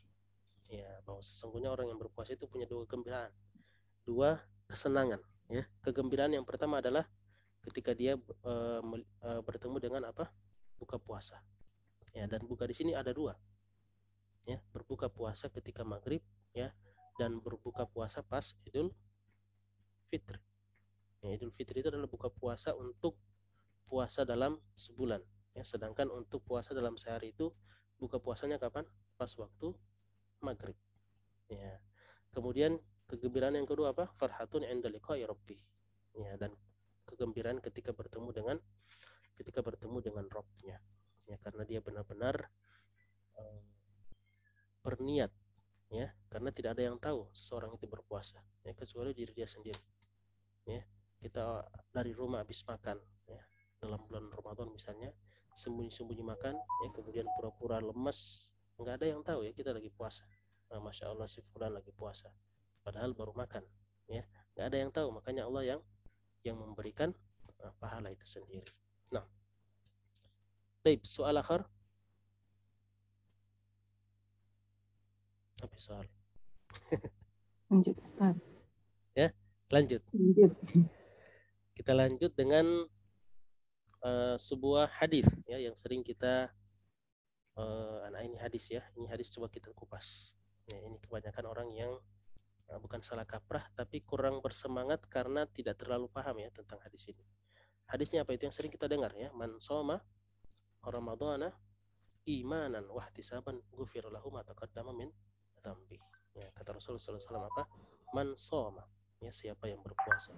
ya, bahwa sesungguhnya orang yang berpuasa itu punya 2 kegembiraan, 2 kesenangan ya. Kegembiraan yang pertama adalah ketika dia bertemu dengan apa? Buka puasa ya. Dan buka di sini ada 2 ya, berbuka puasa ketika maghrib ya, dan berbuka puasa pas Idul Fitri ya. Idul Fitri itu adalah buka puasa untuk puasa dalam sebulan ya, sedangkan untuk puasa dalam sehari itu buka puasanya kapan? Pas waktu maghrib ya. Kemudian kegembiraan yang kedua apa? Farhatun inda liqa'i rabbih ya, dan kegembiraan ketika bertemu dengan Rabbnya ya, karena dia benar-benar berniat, ya, karena tidak ada yang tahu seseorang itu berpuasa, ya, kecuali diri dia sendiri. Ya, kita dari rumah habis makan, ya, dalam bulan Ramadan misalnya, sembunyi-sembunyi makan, ya, kemudian pura-pura lemes, nggak ada yang tahu ya kita lagi puasa. Nah, Masya Allah si fulan lagi puasa, padahal baru makan, ya, nggak ada yang tahu. Makanya Allah yang memberikan pahala itu sendiri. Nah, baik, soal akhir. Apa soal? Lanjut. Ya, lanjut. Kita lanjut dengan sebuah hadis, ya, yang sering kita anak ini hadis, ya. Ini hadis coba kita kupas. Ya, ini kebanyakan orang yang bukan salah kaprah tapi kurang bersemangat karena tidak terlalu paham ya tentang hadis ini. Hadisnya apa itu yang sering kita dengar, ya? Man shoma Ramadhana imanan wahtisaban ghufira lahu ma taqaddama min dzambi. Ya, kata Rasulullah SAW apa? Man shoma, ya, siapa yang berpuasa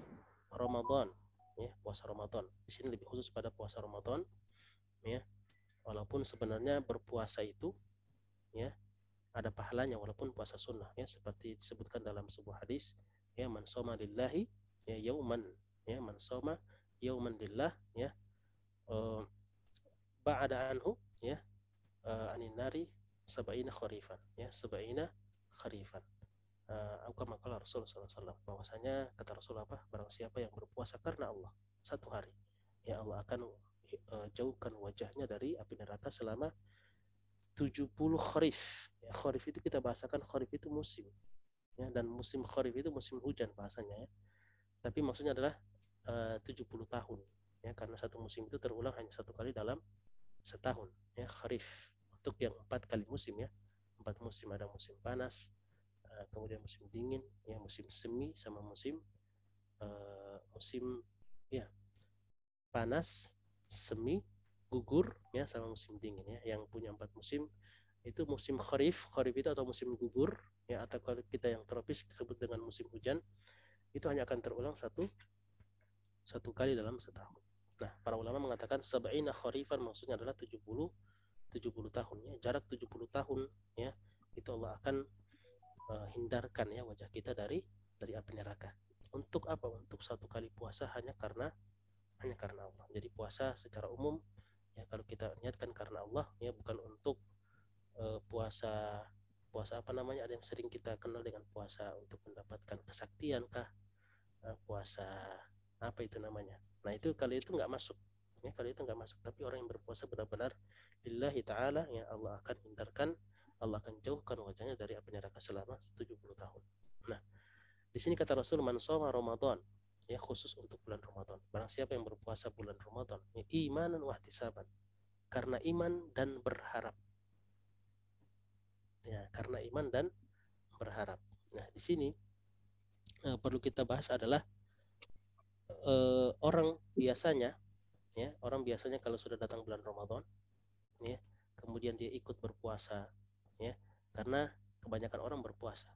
Ramadan, ya, puasa Ramadan. Di sini lebih khusus pada puasa Ramadan, ya. Walaupun sebenarnya berpuasa itu, ya, ada pahalanya walaupun puasa sunnah, ya, seperti disebutkan dalam sebuah hadis, ya, man shoma lillahi, ya, yauman, ya, man shoma yauman lillah, ya, ba'ada anhu, ya, anin nari sab'ina kharifan, ya, sab'ina kharifan. Kama qala Rasulullah SAW, bahwasanya kata Rasul apa? Barang siapa yang berpuasa karena Allah satu hari, ya, Allah akan jauhkan wajahnya dari api neraka selama 70 kharif. Ya, kharif itu kita bahasakan, kharif itu musim, ya, dan musim kharif itu musim hujan bahasanya, ya. Tapi maksudnya adalah 70 tahun, ya, karena satu musim itu terulang hanya satu kali dalam setahun, ya, kharif. Untuk yang 4 kali musim, ya, 4 musim, ada musim panas, kemudian musim dingin, ya, musim semi, sama musim ya, panas, semi, gugur, ya, sama musim dingin, ya. Yang punya 4 musim itu musim kharif. Kharif itu atau musim gugur, ya, atau kalau kita yang tropis disebut dengan musim hujan, itu hanya akan terulang satu kali dalam setahun. Nah, para ulama mengatakan sab'ina kharifan maksudnya adalah 70 tahun, ya. Jarak 70 tahun, ya, itu Allah akan hindarkan, ya, wajah kita dari api neraka. Untuk apa? Untuk satu kali puasa hanya karena Allah. Jadi puasa secara umum, ya, kalau kita niatkan karena Allah, ya, bukan untuk puasa apa namanya, ada yang sering kita kenal dengan puasa untuk mendapatkan kesaktian kah, puasa apa itu namanya. Nah, itu kalau itu nggak masuk, ya, kalau itu nggak masuk. Tapi orang yang berpuasa benar-benar lillahi ta'ala, ya, Allah akan hindarkan, Allah akan jauhkan wajahnya dari api neraka selama 70 tahun. Nah, di sini kata Rasul, man shoma Ramadan, ya, khusus untuk bulan Ramadan. Barang siapa yang berpuasa bulan Ramadan, ya, imanan wahtisaban, karena iman dan berharap. Ya, karena iman dan berharap. Nah, di sini perlu kita bahas adalah orang biasanya, ya, orang biasanya kalau sudah datang bulan Ramadan, ya, kemudian dia ikut berpuasa, ya, karena kebanyakan orang berpuasa,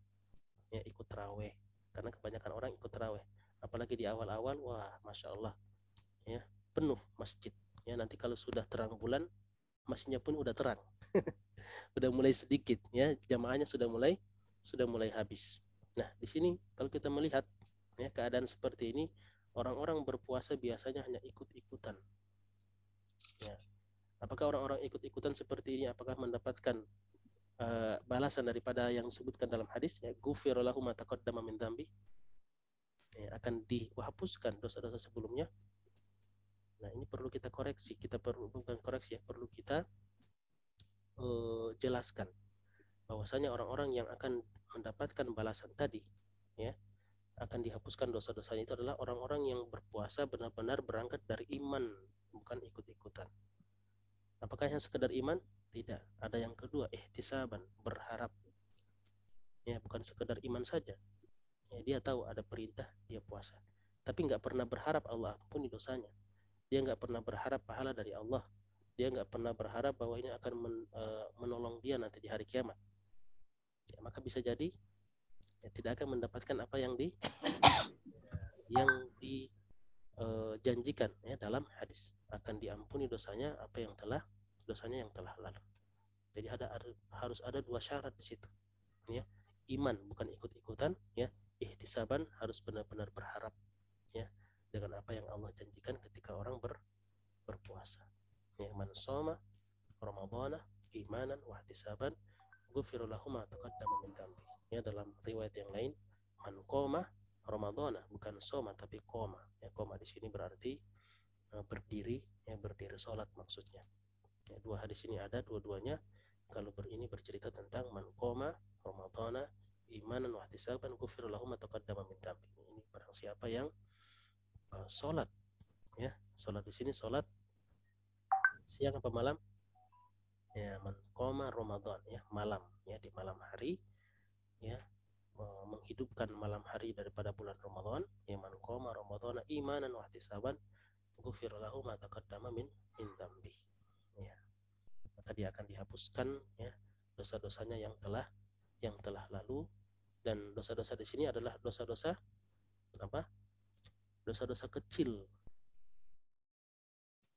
ya, ikut taraweh, karena kebanyakan orang ikut taraweh, apalagi di awal-awal, wah, Masya Allah, ya, penuh masjid, ya. Nanti kalau sudah terang bulan, masjidnya pun udah terang. Udah mulai sedikit, ya, jamaahnya sudah mulai habis. Nah, di sini kalau kita melihat, ya, keadaan seperti ini, orang-orang berpuasa biasanya hanya ikut-ikutan, ya. Apakah orang-orang ikut-ikutan seperti ini apakah mendapatkan balasan daripada yang disebutkan dalam hadis, ya, ghufira lahu ma taqaddama min dzambi, ya, akan dihapuskan dosa-dosa sebelumnya. Nah, ini perlu kita koreksi, bukan koreksi, ya, perlu kita jelaskan bahwasanya orang-orang yang akan mendapatkan balasan tadi, ya, akan dihapuskan dosa-dosanya itu adalah orang-orang yang berpuasa benar-benar berangkat dari iman, bukan ikut-ikutan. Apakah yang sekedar iman? Tidak. Ada yang kedua, ihtisaban, berharap, ya, bukan sekedar iman saja, ya, dia tahu ada perintah, dia puasa, tapi nggak pernah berharap Allah ampuni dosanya. Dia nggak pernah berharap pahala dari Allah. Dia nggak pernah berharap bahwa ini akan menolong dia nanti di hari kiamat, ya, maka bisa jadi, ya, tidak akan mendapatkan apa yang dijanjikan, ya, dalam hadis. Akan diampuni dosanya yang telah lalu. Jadi harus ada dua syarat di situ. Ya, iman bukan ikut-ikutan, ya. Ihtisaban harus benar-benar berharap, ya, dengan apa yang Allah janjikan ketika orang berpuasa. Ya, man shoma ramadhana imanan wa ihtisaban ghufira lahu ma taqaddama min dhanbi. Ya, dalam riwayat yang lain man qoma ramadhana, bukan soma tapi qoma. Ya, qoma di sini berarti berdiri, ya, berdiri salat maksudnya. Ya, dua hadis ini ada, dua-duanya kalau ini bercerita tentang man qoma ramadhana imanan wa ihtisaban ghufira lahu ma taqaddama min dhanbi. Ini barang siapa yang salat, ya, salat di sini salat siang apa malam? Ya, man qoma Ramadan, ya, malam, ya, di malam hari, ya, menghidupkan malam hari daripada bulan Ramadan, ya, man qoma Ramadhana imanan wa ihtisaban ghufira lahu ma taqaddama min dhanbi. Ya, maka dia akan dihapuskan, ya, dosa-dosanya yang telah lalu. Dan dosa-dosa di sini adalah dosa-dosa apa? Dosa-dosa kecil.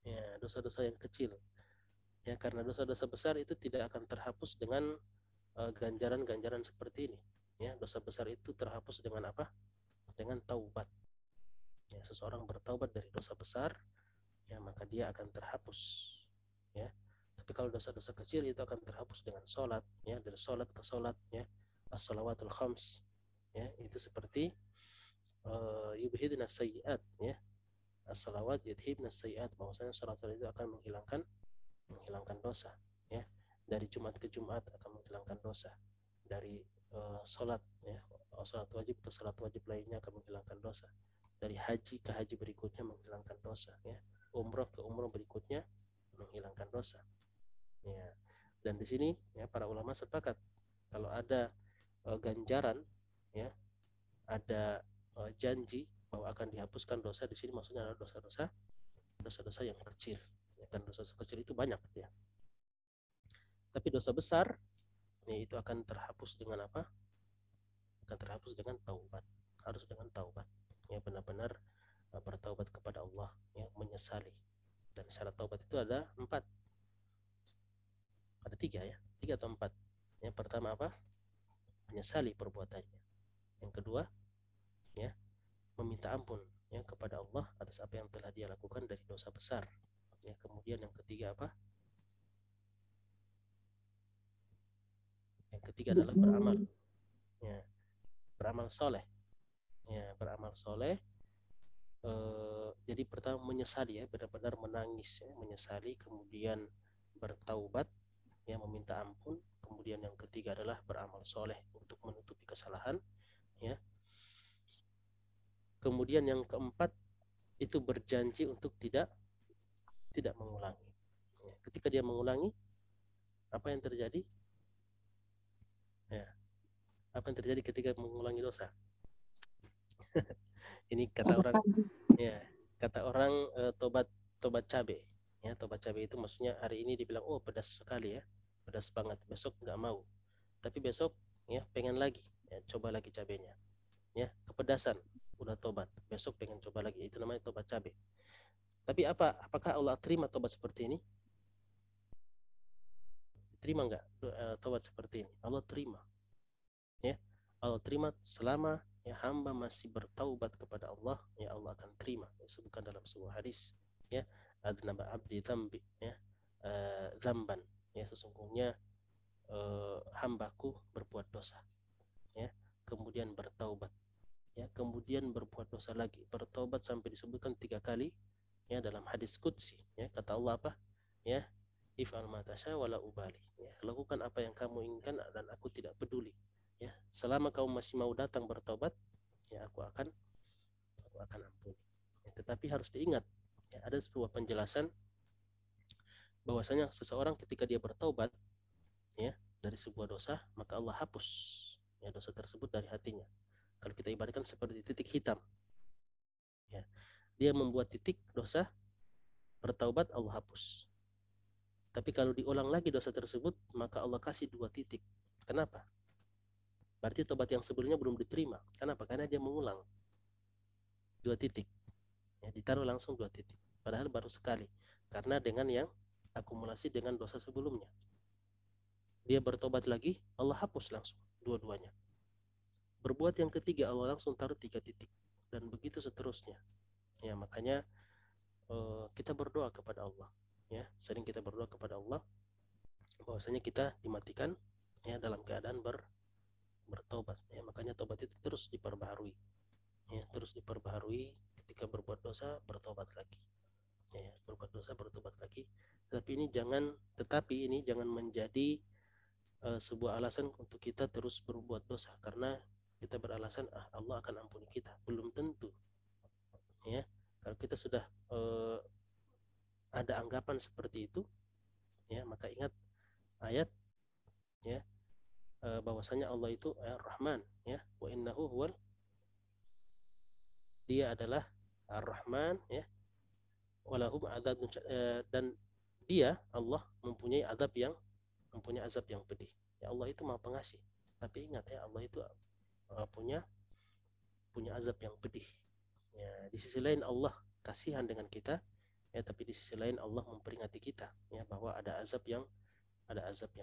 Ya, dosa-dosa yang kecil. Ya, karena dosa-dosa besar itu tidak akan terhapus dengan ganjaran-ganjaran seperti ini. Ya, dosa besar itu terhapus dengan apa? Dengan taubat. Ya, seseorang bertaubat dari dosa besar, ya, maka dia akan terhapus. Ya, tapi kalau dosa-dosa kecil itu akan terhapus dengan sholat, ya, dari sholat ke sholat, ya, as-shalawatul khams, ya, itu seperti yubhidna sayyi'at, ya, as-salawat yudhibna sayyi'at, bahwasanya sholat itu akan menghilangkan dosa, ya, dari Jumat ke Jumat akan menghilangkan dosa, dari sholat, ya, sholat wajib ke sholat wajib lainnya akan menghilangkan dosa, dari haji ke haji berikutnya menghilangkan dosa, ya, umroh ke umroh berikutnya menghilangkan dosa, ya. Dan di sini, ya, para ulama sepakat kalau ada ganjaran, ya, ada janji bahwa akan dihapuskan dosa, di sini maksudnya adalah dosa-dosa yang kecil, ya, dan dosa kecil itu banyak, ya. Tapi dosa besar, ya, itu akan terhapus dengan apa? Akan terhapus dengan taubat. Harus dengan taubat, ya, benar-benar bertaubat kepada Allah, ya, menyesali. Dan syarat taubat itu ada 4, ada 3, ya, 3 atau 4. Yang pertama apa? Menyesali perbuatannya. Yang kedua, ya, meminta ampun, ya, kepada Allah atas apa yang telah dia lakukan dari dosa besar. Ya, kemudian yang ketiga apa? Yang ketiga adalah beramal, ya, beramal soleh, ya, beramal soleh. Jadi pertama menyesali, ya, benar-benar menangis, ya, menyesali, kemudian bertaubat, ya, meminta ampun, kemudian yang ketiga adalah beramal soleh untuk menutupi kesalahan, ya. Kemudian yang keempat itu berjanji untuk tidak mengulangi, ya. Ketika dia mengulangi, apa yang terjadi? Ya, apa yang terjadi ketika mengulangi dosa? Ini kata orang, ya, kata orang tobat cabai, ya, tobat cabai itu maksudnya hari ini dibilang oh pedas sekali, ya, pedas banget, besok nggak mau, tapi besok, ya, pengen lagi, ya, coba lagi cabainya, ya, kepedasan, udah tobat, besok pengen coba lagi, itu namanya tobat cabai. Tapi apakah Allah terima tobat seperti ini? Terima nggak tobat seperti ini? Allah terima, ya, Allah terima selama, ya, hamba masih bertaubat kepada Allah, ya, Allah akan terima. Disebutkan dalam sebuah hadis, ya, adnaba abdi dzambi, ya, zamban, ya, sesungguhnya hambaku berbuat dosa, ya, kemudian bertaubat, ya, kemudian berbuat dosa lagi, bertaubat sampai disebutkan 3 kali, ya, dalam hadis qudsi, ya, kata Allah apa? Ya, if'al ma tasha wala ubali, ya, lakukan apa yang kamu inginkan dan aku tidak peduli, ya, selama kamu masih mau datang bertobat, ya, aku akan ampuni, ya. Tetapi harus diingat, ya, ada sebuah penjelasan bahwasanya seseorang ketika dia bertobat, ya, dari sebuah dosa, maka Allah hapus, ya, dosa tersebut dari hatinya. Kalau kita ibaratkan seperti titik hitam, ya, dia membuat titik dosa, bertaubat, Allah hapus. Tapi kalau diulang lagi dosa tersebut, maka Allah kasih 2 titik. Kenapa? Berarti tobat yang sebelumnya belum diterima. Kenapa? Karena dia mengulang 2 titik. Ya, ditaruh langsung 2 titik. Padahal baru sekali. Karena dengan yang akumulasi dengan dosa sebelumnya. dia bertobat lagi, Allah hapus langsung dua-duanya. Berbuat yang ketiga, Allah langsung taruh 3 titik, dan begitu seterusnya. Ya, makanya kita berdoa kepada Allah, ya, sering kita berdoa kepada Allah bahwasanya kita dimatikan ya dalam keadaan bertobat. Ya, makanya tobat itu terus diperbaharui. Ya, terus diperbaharui. Ketika berbuat dosa, bertobat lagi. Ya, berbuat dosa, bertobat lagi. Tetapi ini jangan menjadi sebuah alasan untuk kita terus berbuat dosa, karena kita beralasan Allah akan ampuni kita. Belum tentu. Ya, kalau kita sudah ada anggapan seperti itu, ya, maka ingat ayat, ya, bahwasanya Allah itu Ar-Rahman, ya, wa innahu huwal, dia adalah Ar-Rahman, ya, walahum adzabun, dan dia Allah mempunyai azab yang pedih. Ya, Allah itu Maha Pengasih. Tapi ingat ya, Allah itu punya azab yang pedih. Ya, di sisi lain Allah kasihan dengan kita, ya, tapi di sisi lain Allah memperingati kita, ya, bahwa ada azab yang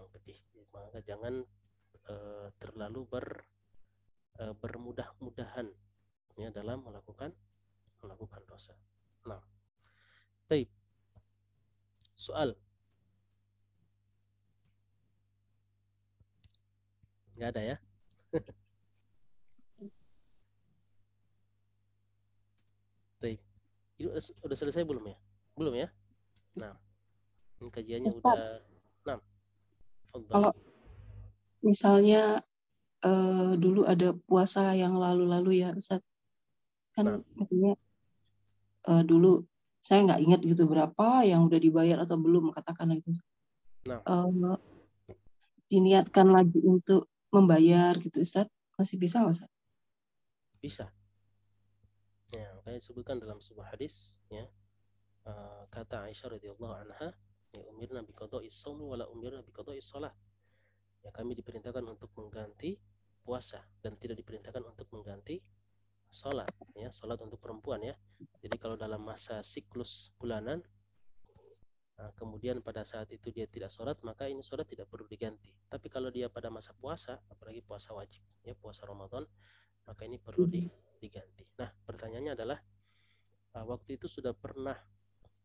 pedih. Maka jangan terlalu bermudah-mudahan, ya, dalam melakukan dosa. Nah, baik. Soal nggak ada ya? Baik. Ini udah selesai belum ya? Belum ya? Nah, ini kajiannya Ustaz, udah 6. kalau misalnya dulu ada puasa yang lalu-lalu ya Ustaz, kan maksudnya dulu saya nggak ingat gitu berapa yang udah dibayar atau belum, katakanlah gitu. Diniatkan lagi untuk membayar gitu Ustaz, masih bisa nggak Ustaz? Bisa. Ya, kayak disebutkan dalam sebuah hadis, ya, kata Aisyah radhiyallahu anha, ya, umirna biqada'is shaumi wala umirna biqada'is shalah. Ya, kami diperintahkan untuk mengganti puasa dan tidak diperintahkan untuk mengganti sholat, ya, sholat untuk perempuan, ya. Jadi kalau dalam masa siklus bulanan, kemudian pada saat itu dia tidak sholat, maka ini sholat tidak perlu diganti. Tapi kalau dia pada masa puasa, apalagi puasa wajib, ya, puasa Ramadan, maka ini perlu diganti. Nah, pertanyaannya adalah waktu itu sudah pernah,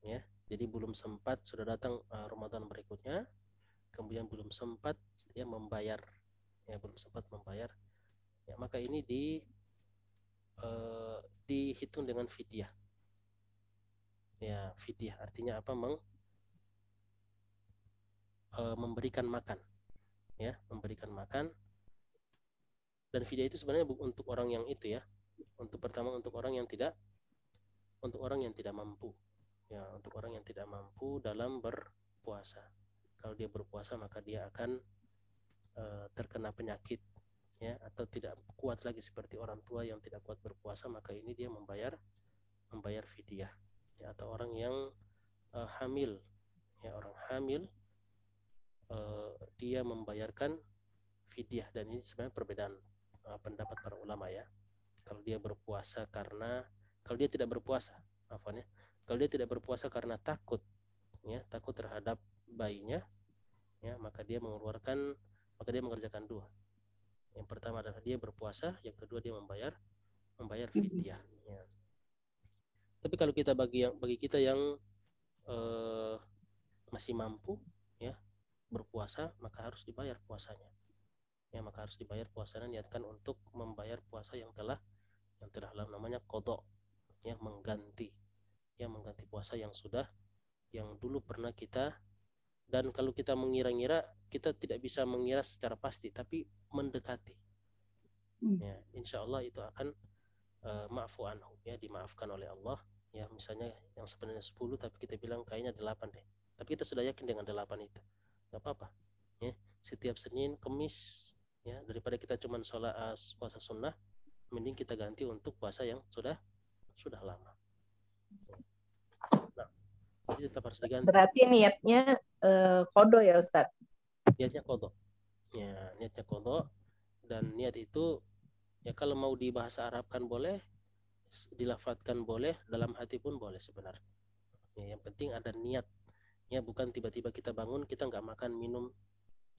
ya, jadi belum sempat, sudah datang Ramadan berikutnya, kemudian belum sempat, ya, membayar, ya, belum sempat membayar, ya, maka ini dihitung dengan fidyah. Ya, fidyah artinya apa? Memberikan makan, ya, memberikan makan. Dan fidyah itu sebenarnya untuk orang yang itu, ya, untuk pertama untuk orang yang tidak mampu, ya, untuk orang yang tidak mampu dalam berpuasa. Kalau dia berpuasa maka dia akan terkena penyakit, ya, atau tidak kuat lagi seperti orang tua yang tidak kuat berpuasa, maka ini dia membayar fidyah, ya. Atau orang yang hamil, ya, orang hamil, dia membayarkan fidyah. Dan ini sebenarnya perbedaan pendapat para ulama, ya. Kalau dia tidak berpuasa, kalau dia tidak berpuasa karena takut, ya, takut terhadap bayinya, ya, maka dia mengerjakan 2. Yang pertama adalah dia berpuasa, yang kedua dia membayar fidyah, ya. Tapi kalau kita bagi kita yang masih mampu, ya, berpuasa, maka harus dibayar puasanya. Ya, maka harus dibayar puasanya, niatkan untuk membayar puasa yang telah namanya qadha, ya, mengganti puasa yang dulu pernah kita. Dan kalau kita mengira-ngira, kita tidak bisa mengira secara pasti, tapi mendekati. Ya, insya Allah itu akan ma'fu anhu, ya, dimaafkan oleh Allah. Ya, misalnya yang sebenarnya 10 tapi kita bilang kayaknya 8 deh. Tapi kita sudah yakin dengan 8 itu. Gak apa-apa. Ya, setiap Senin, Kemis, ya, daripada kita cuma sholat puasa sunnah, mending kita ganti untuk puasa yang sudah lama. Nah, jadi tetap harus diganti. Berarti niatnya qadha ya Ustaz? Niatnya qadha. Ya, niatnya qadha. Dan niat itu, ya, kalau mau dibahasa Arabkan boleh, dilafadzkan boleh, dalam hati pun boleh sebenarnya. Ya, yang penting ada niat, ya, bukan tiba-tiba kita bangun kita nggak makan minum,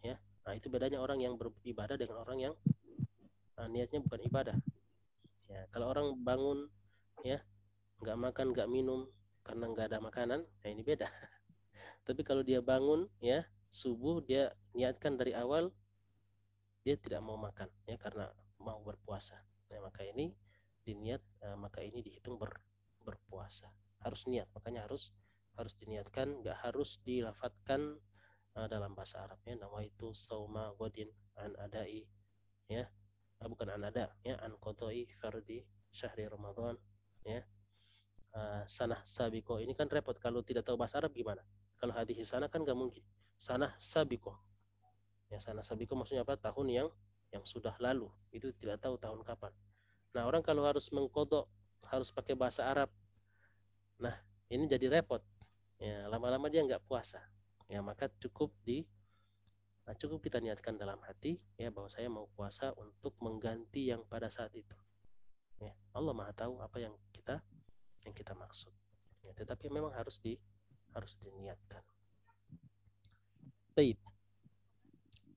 ya, Nah, itu bedanya orang yang beribadah dengan orang yang niatnya bukan ibadah. Ya, kalau orang bangun ya nggak makan nggak minum karena nggak ada makanan, nah ini beda. Tapi kalau dia bangun ya subuh, dia niatkan dari awal dia tidak mau makan ya karena mau berpuasa. Nah, maka ini maka ini dihitung berpuasa. Harus niat, makanya harus diniatkan, nggak harus dilafatkan dalam bahasa Arabnya nawaitu sauma wadin an adai ya, bukan an ada ya, an qadai fardi syahri Ramadan ya. Sanah sabiko ini kan repot, kalau tidak tahu bahasa Arab gimana? Kalau hadis sana kan nggak mungkin. Sanah sabiko ya, sanah sabiko maksudnya apa? Tahun yang sudah lalu, itu tidak tahu tahun kapan. Nah, orang kalau harus mengkodok harus pakai bahasa Arab, nah ini jadi repot ya, lama-lama dia nggak puasa ya. Maka cukup kita niatkan dalam hati ya bahwa saya mau puasa untuk mengganti yang pada saat itu ya. Allah Maha tahu apa yang kita maksud ya, tetapi memang harus diniatkan. Baik.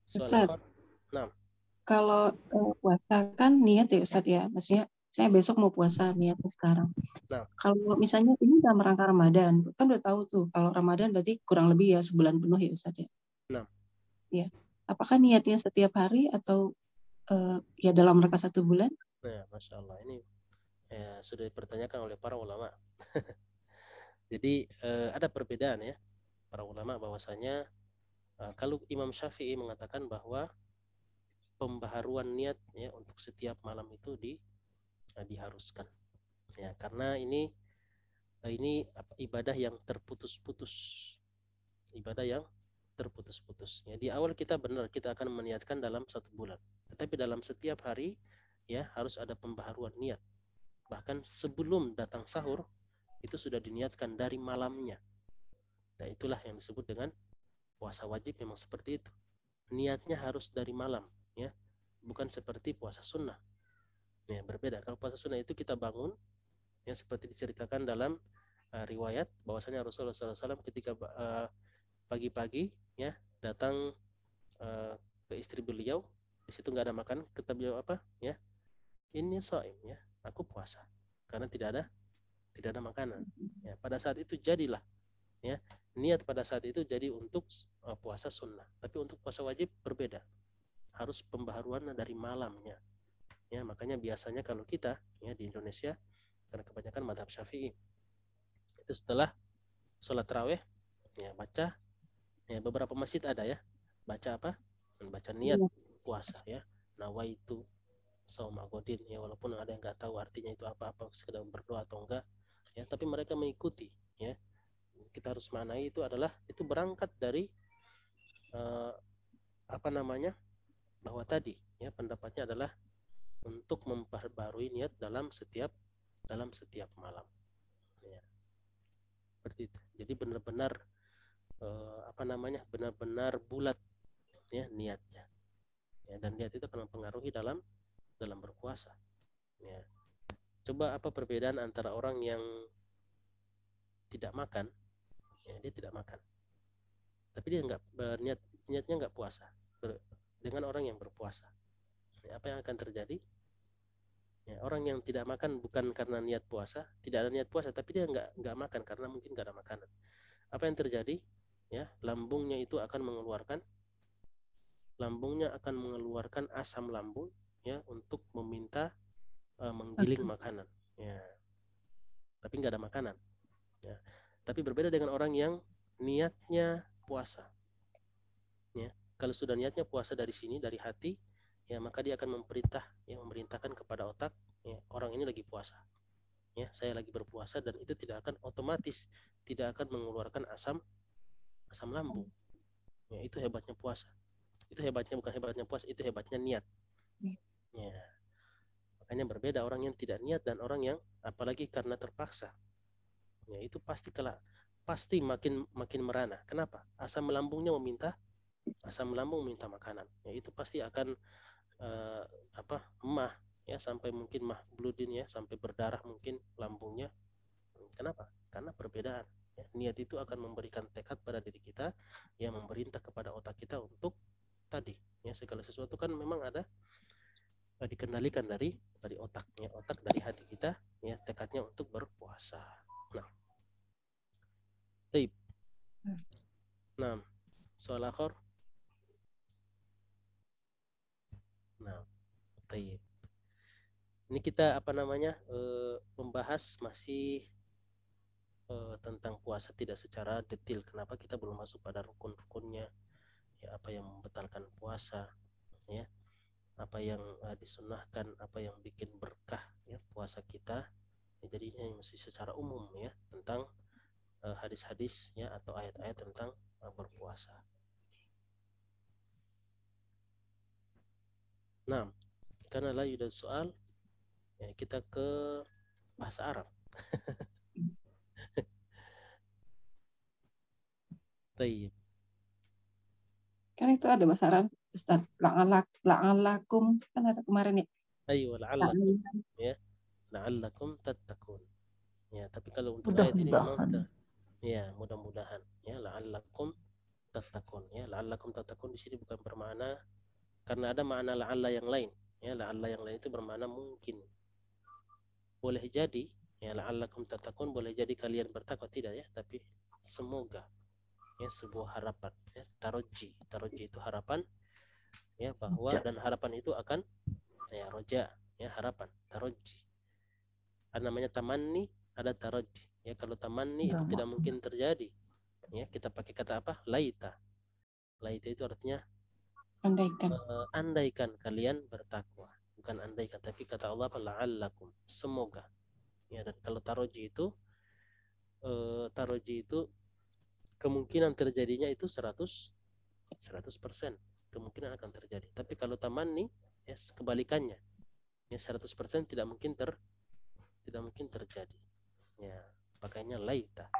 Ustaz, nah, kalau puasa kan niat ya Ustaz ya, maksudnya saya besok mau puasa niatnya sekarang. Nah. Kalau misalnya ini dalam rangka Ramadan, kan udah tahu tuh kalau Ramadan berarti kurang lebih ya sebulan penuh ya Ustaz ya. Nah. Ya, apakah niatnya setiap hari atau ya dalam rangka 1 bulan? Nah, Masya Allah, ini sudah dipertanyakan oleh para ulama. Jadi ada perbedaan ya para ulama, bahwasanya kalau Imam Syafi'i mengatakan bahwa pembaharuan niat ya untuk setiap malam itu diharuskan ya, karena ini ibadah yang terputus-putus, ya. Di awal kita benar kita akan meniatkan dalam 1 bulan, tetapi dalam setiap hari ya harus ada pembaharuan niat. Bahkan sebelum datang sahur itu sudah diniatkan dari malamnya. Nah, itulah yang disebut dengan puasa wajib. Memang seperti itu, niatnya harus dari malam ya, bukan seperti puasa sunnah ya, berbeda. Kalau puasa sunnah itu kita bangun ya, seperti diceritakan dalam riwayat bahwasanya Rasulullah SAW ketika pagi-pagi ya datang ke istri beliau, di situ nggak ada makan, kata beliau apa ya, ini shaim ya, aku puasa karena tidak ada makanan ya. Pada saat itu jadilah ya, niat pada saat itu jadi untuk puasa sunnah. Tapi untuk puasa wajib berbeda, harus pembaharuan dari malamnya ya. Makanya biasanya kalau kita ya di Indonesia, karena kebanyakan mazhab Syafi'i, itu setelah sholat tarawih ya baca ya, beberapa masjid ada ya baca apa, baca niat puasa ya, nawaitu sauma godin ya, walaupun ada yang nggak tahu artinya itu apa sekedar berdoa atau enggak ya, tapi mereka mengikuti ya. Kita harus maknai itu adalah itu berangkat dari bahwa tadi ya pendapatnya adalah untuk memperbarui niat dalam setiap malam ya. Seperti itu. Jadi benar-benar benar-benar bulat ya niatnya ya, dan niat itu akan mempengaruhi dalam berpuasa ya. Coba apa perbedaan antara orang yang tidak makan ya, dia tidak makan tapi dia nggak niatnya nggak puasa, dengan orang yang berpuasa ya, apa yang akan terjadi ya? Orang yang tidak makan bukan karena niat puasa, tidak ada niat puasa, tapi dia nggak makan karena mungkin nggak ada makanan. Apa yang terjadi ya? Lambungnya akan mengeluarkan asam lambung ya untuk meminta menggiling makanan ya, tapi nggak ada makanan ya. Tapi berbeda dengan orang yang niatnya puasa ya. Kalau sudah niatnya puasa dari sini, dari hati ya, maka dia akan memerintahkan kepada otak ya, orang ini lagi puasa ya, saya lagi berpuasa, dan itu tidak akan otomatis tidak akan mengeluarkan asam lambung ya. Itu hebatnya puasa, bukan hebatnya puasa, itu hebatnya niat ya. Makanya berbeda orang yang tidak niat dan orang yang apalagi karena terpaksa ya, itu pasti makin merana. Kenapa? Asam lambung minta makanan ya, itu pasti akan emah ya, sampai mungkin mah bludin ya, sampai berdarah mungkin lambungnya. Kenapa? Karena perbedaan ya. Niat itu akan memberikan tekad pada diri kita yang memerintah kepada otak kita untuk tadi. Ya, segala sesuatu kan memang ada dikendalikan dari otaknya, otak dari hati kita, ya, tekadnya untuk berpuasa. Nah, taib. Nah, soal akhir. Nah, taib. Ini kita membahas masih tentang puasa tidak secara detail. Kenapa kita belum masuk pada rukun-rukunnya? Ya, apa yang membatalkan puasa? Ya, apa yang disunahkan, apa yang bikin berkah ya puasa kita. Ya, jadi ini masih secara umum ya tentang hadis-hadis ya atau ayat-ayat tentang berpuasa. Nah, karena la yudal soal ya, kita ke bahasa Arab. Taib. Kan itu ada bahasa Arab, Ustaz. La'alakum kan ada kemarin ya. Ayo la'allakum ya. La'allakum tattaqun. Ya, tapi kalau untuk ayat ini memang ya mudah-mudahan ya la'allakum tattaqun ya. La'allakum tattaqun di sini bukan bermakna karena ada makna la'alla yang lain. Ya, la'alla yang lain itu bermakna mungkin. Boleh jadi ya la'allakum tattaqun boleh jadi kalian bertakwa, tidak ya, tapi semoga ya sebuah harapan ya, taroji itu harapan ya, bahwa dan harapan itu akan ya roja ya, harapan taroji. Ada namanya tamanni, ada taroji ya. Kalau tamanni itu tidak mungkin terjadi ya, kita pakai kata apa? Laita. Laita itu artinya andaikan kalian bertakwa, bukan andaikan, tapi kata Allah apa? La'allakum, semoga ya. Dan kalau taroji itu kemungkinan terjadinya itu 100% kemungkinan akan terjadi. Tapi kalau tamanni ya kebalikannya ya, 100% tidak mungkin terjadi ya. Pakainya laita,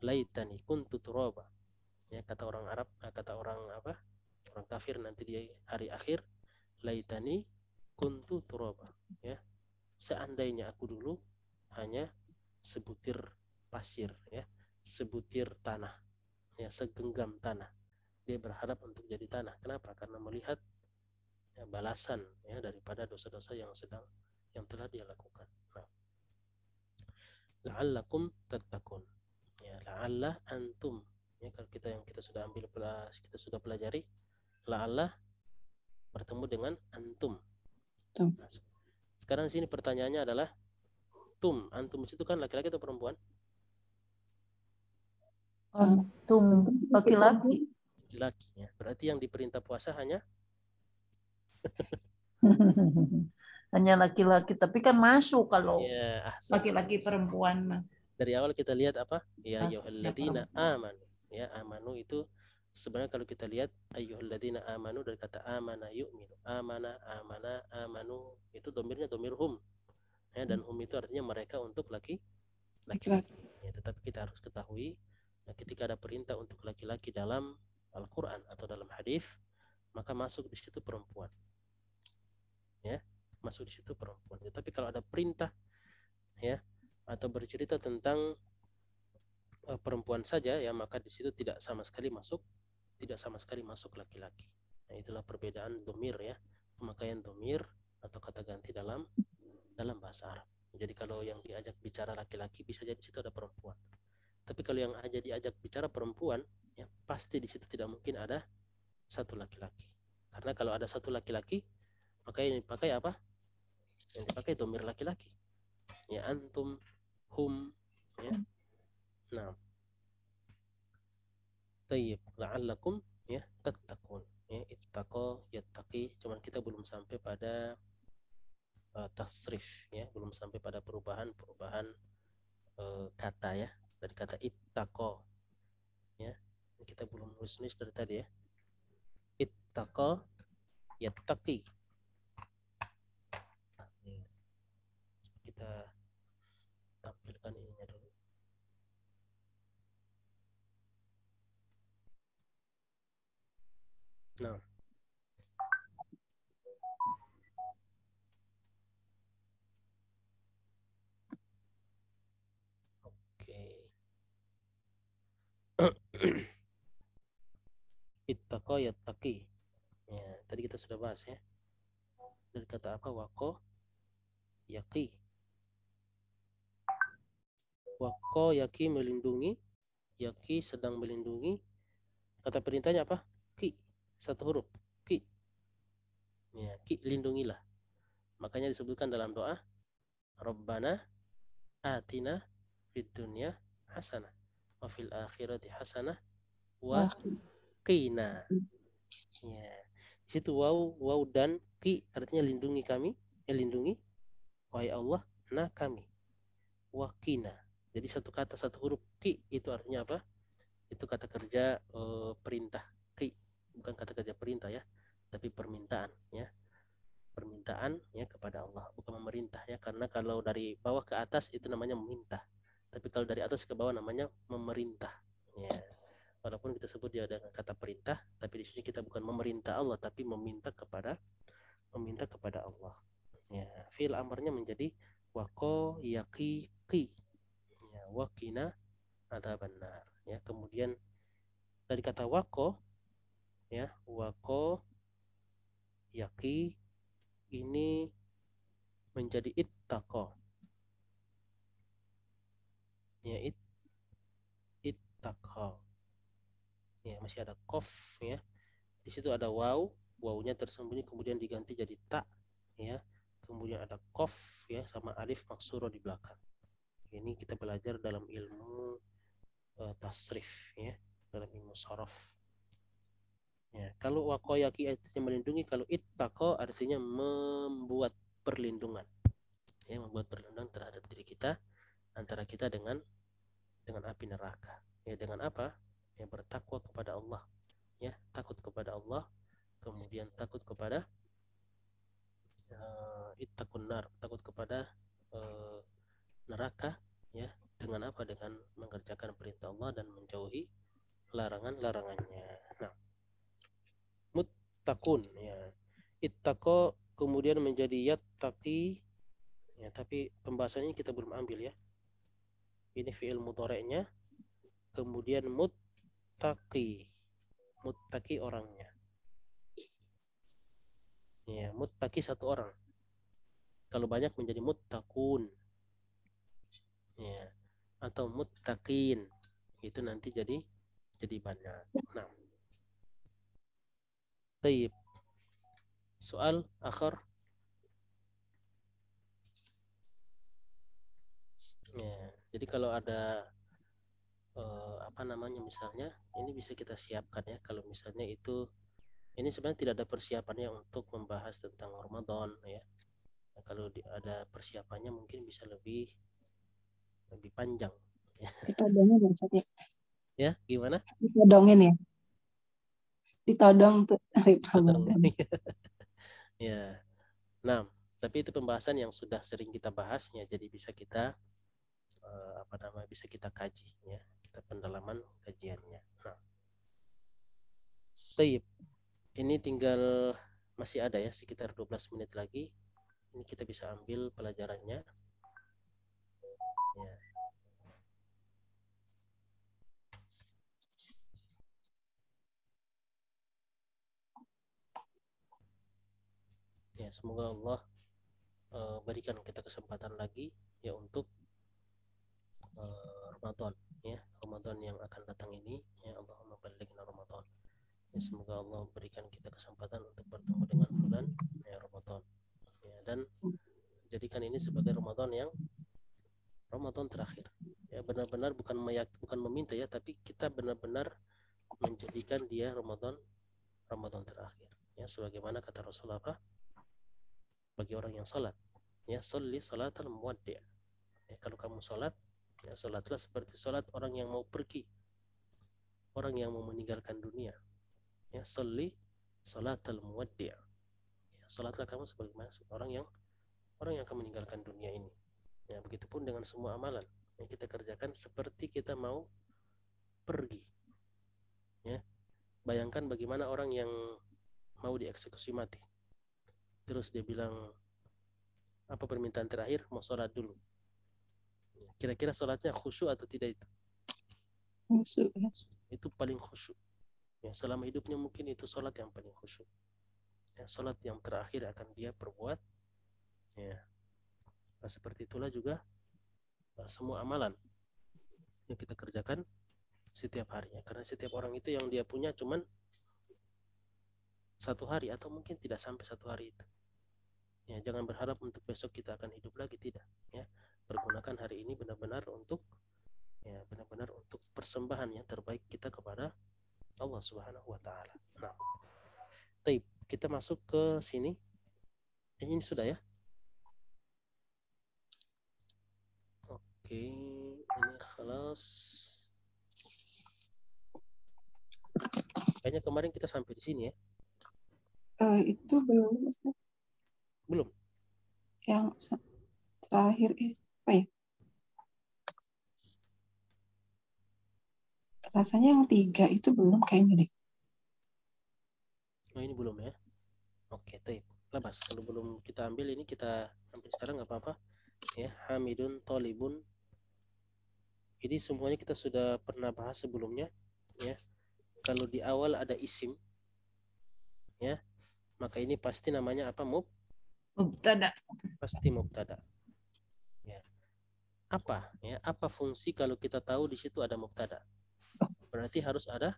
laitani kuntu turaba ya, kata orang Arab, kata orang kafir nanti di hari akhir, laitani kuntu turaba ya, seandainya aku dulu hanya sebutir pasir ya, sebutir tanah ya, segenggam tanah. Dia berharap untuk jadi tanah. Kenapa? Karena melihat ya, balasan ya daripada dosa-dosa yang telah dia lakukan. Nah, la'allakum tattaqun ya, la'alla antum ya, kalau kita sudah kita pelajari la'alla bertemu dengan antum. Nah, sekarang di sini pertanyaannya adalah antum itu kan laki-laki atau perempuan? Antum laki-laki. Laki ya. Berarti yang diperintah puasa hanya hanya laki-laki, tapi kan masuk kalau ya, laki-laki perempuan mah. Dari awal kita lihat apa? Ya ayyuhalladzina amanu. Ya, amanu itu sebenarnya kalau kita lihat ayyuhalladzina amanu dari kata amana yu'minu. Amanu itu domirnya domir hum. Ya, dan hum itu artinya mereka untuk laki-laki. Ya, tetapi kita harus ketahui ketika ada perintah untuk laki-laki dalam Al-Qur'an atau dalam hadis, maka masuk di situ perempuan. Ya, masuk di situ perempuan. Tetapi kalau ada perintah ya atau bercerita tentang perempuan saja ya, maka di situ tidak sama sekali masuk laki-laki. Nah, itulah perbedaan domir ya, pemakaian domir atau kata ganti dalam bahasa Arab. Jadi kalau yang diajak bicara laki-laki bisa jadi di situ ada perempuan. Tapi kalau yang diajak bicara perempuan ya, pasti di situ tidak mungkin ada satu laki-laki. Karena kalau ada satu laki-laki, maka yang dipakai apa? Yang dipakai domir laki-laki. Ya, antum, hum ya. Nah, tayyib, la'allakum ya tattaqun ya, ittaqa yattaqi. Cuman kita belum sampai pada tasrif ya, belum sampai pada perubahan kata ya, dari kata ittaqa ya. Kita belum nulis dari tadi ya, ittaqa yattaqi. Kita tampilkan ininya dulu. Nah, oke. Ittaqa waqa yattaqi. Ya, tadi kita sudah bahas ya. Dari kata apa? Waqa yaqi. Waqa yaqi melindungi, yaqi sedang melindungi. Kata perintahnya apa? Ki. Satu huruf. Ki. Ya, ki lindungilah. Makanya disebutkan dalam doa, Rabbana atina fid dunya hasanah wa fil akhirati hasanah wa qina. Ya. Di situ waw dan ki artinya lindungi kami, lindungi wahai Allah, nah kami. Wa qina. Jadi satu kata satu huruf ki itu artinya apa? Itu kata kerja perintah. Ki bukan kata kerja perintah ya, tapi permintaan ya. Permintaan ya kepada Allah, bukan memerintah ya, karena kalau dari bawah ke atas itu namanya meminta, tapi kalau dari atas ke bawah namanya memerintah ya. Walaupun kita sebut dia dengan kata perintah, tapi di sini kita bukan memerintah Allah, tapi meminta kepada Allah ya. Fi'il amarnya menjadi waqo yaqi qi ya, waqina adzabannar ya. Kemudian dari kata waqo ya, waqo yaqi ini menjadi ittaqa ya, ittaqa ya, masih ada qaf ya, di situ ada waw, wawnya tersembunyi kemudian diganti jadi ta ya, kemudian ada qaf ya sama alif maksuro di belakang. Ini kita belajar dalam ilmu tasrif ya, dalam ilmu sharaf ya. Kalau waqayaki artinya melindungi, kalau ittaqa artinya membuat perlindungan ya, membuat perlindungan terhadap diri kita, antara kita dengan api neraka ya. Dengan apa? Ya, bertakwa kepada Allah ya, takut kepada Allah, kemudian takut kepada ittaqun nar, takut kepada neraka ya. Dengan apa? Dengan mengerjakan perintah Allah dan menjauhi larangan-larangannya. Nah, muttaqun ya, ittaqa kemudian menjadi yattaqi ya, tapi pembahasannya kita belum ambil ya. Ini fi'il mudhari'nya, kemudian muttaqi, muttaqi orangnya ya, muttaqi satu orang, kalau banyak menjadi muttaqun ya, atau muttaqin itu nanti jadi banyak. Nah, baik, soal akhir ya. Jadi kalau ada apa namanya, misalnya ini bisa kita siapkan ya, kalau misalnya itu ini sebenarnya tidak ada persiapannya untuk membahas tentang Ramadan ya. Nah, kalau ada persiapannya mungkin bisa lebih panjang ya. Ditodongin ya, Ustaz ya? Ya, gimana? Ditodongin ya? Ditodong tuh hari Ramadan. Ya. Nah, tapi itu pembahasan yang sudah sering kita bahasnya, jadi bisa kita bisa kita kaji ya, kita pendalaman kajiannya. Nah, baik. Ini tinggal masih ada ya sekitar 12 menit lagi. Ini kita bisa ambil pelajarannya. Ya. Ya, semoga Allah berikan kita kesempatan lagi ya untuk Ramadan ya, Ramadan yang akan datang ini ya. Allahumma ballighna Ramadan ya, semoga Allah berikan kita kesempatan untuk bertemu dengan bulan ya Ramadan ya, dan jadikan ini sebagai Ramadan yang Ramadan terakhir ya. Benar-benar bukan meminta ya, tapi kita benar-benar menjadikan dia Ramadan terakhir ya, sebagaimana kata Rasulullah apa? Bagi orang yang sholat ya, sholli sholatal muwaddi' ya, kalau kamu sholat ya, sholatlah seperti sholat orang yang mau pergi, orang yang mau meninggalkan dunia ya, sholli sholatal muwaddi' ya, sholatlah kamu sebagaimana orang yang akan meninggalkan dunia ini ya. Begitupun dengan semua amalan yang kita kerjakan seperti kita mau pergi ya. Bayangkan bagaimana orang yang mau dieksekusi mati, terus dia bilang apa permintaan terakhir? Mau sholat dulu. Kira-kira sholatnya khusyuk atau tidak itu? Khusyuk. Itu paling khusyuk Ya, selama hidupnya mungkin itu sholat yang paling khusyuk. Ya, sholat yang terakhir akan dia perbuat. Ya, nah, seperti itulah juga semua amalan yang kita kerjakan setiap harinya. Karena setiap orang itu yang dia punya cuman satu hari atau mungkin tidak sampai satu hari itu. Ya, jangan berharap untuk besok kita akan hidup lagi, tidak. Ya, pergunakan hari ini benar-benar untuk persembahan yang terbaik kita kepada Allah Subhanahu wa taala. Nah, baik, kita masuk ke sini. Ini sudah ya? Oke, ini khalas. Kayaknya kemarin kita sampai di sini ya. Itu belum, Ustaz. Belum. Yang terakhir itu apa ya? Rasanya yang 3 itu belum kayaknya deh. Oh, ini belum ya. Oke, baik. Labas. Kalau belum kita ambil ini, kita ambil sekarang nggak apa-apa. Ya, Hamidun, Tolibun. Ini semuanya kita sudah pernah bahas sebelumnya. Ya, kalau di awal ada isim, ya, maka ini pasti namanya apa? Mubtada. Pasti mubtada. Ya. Apa? Ya, apa fungsi kalau kita tahu di situ ada mubtada? Berarti harus ada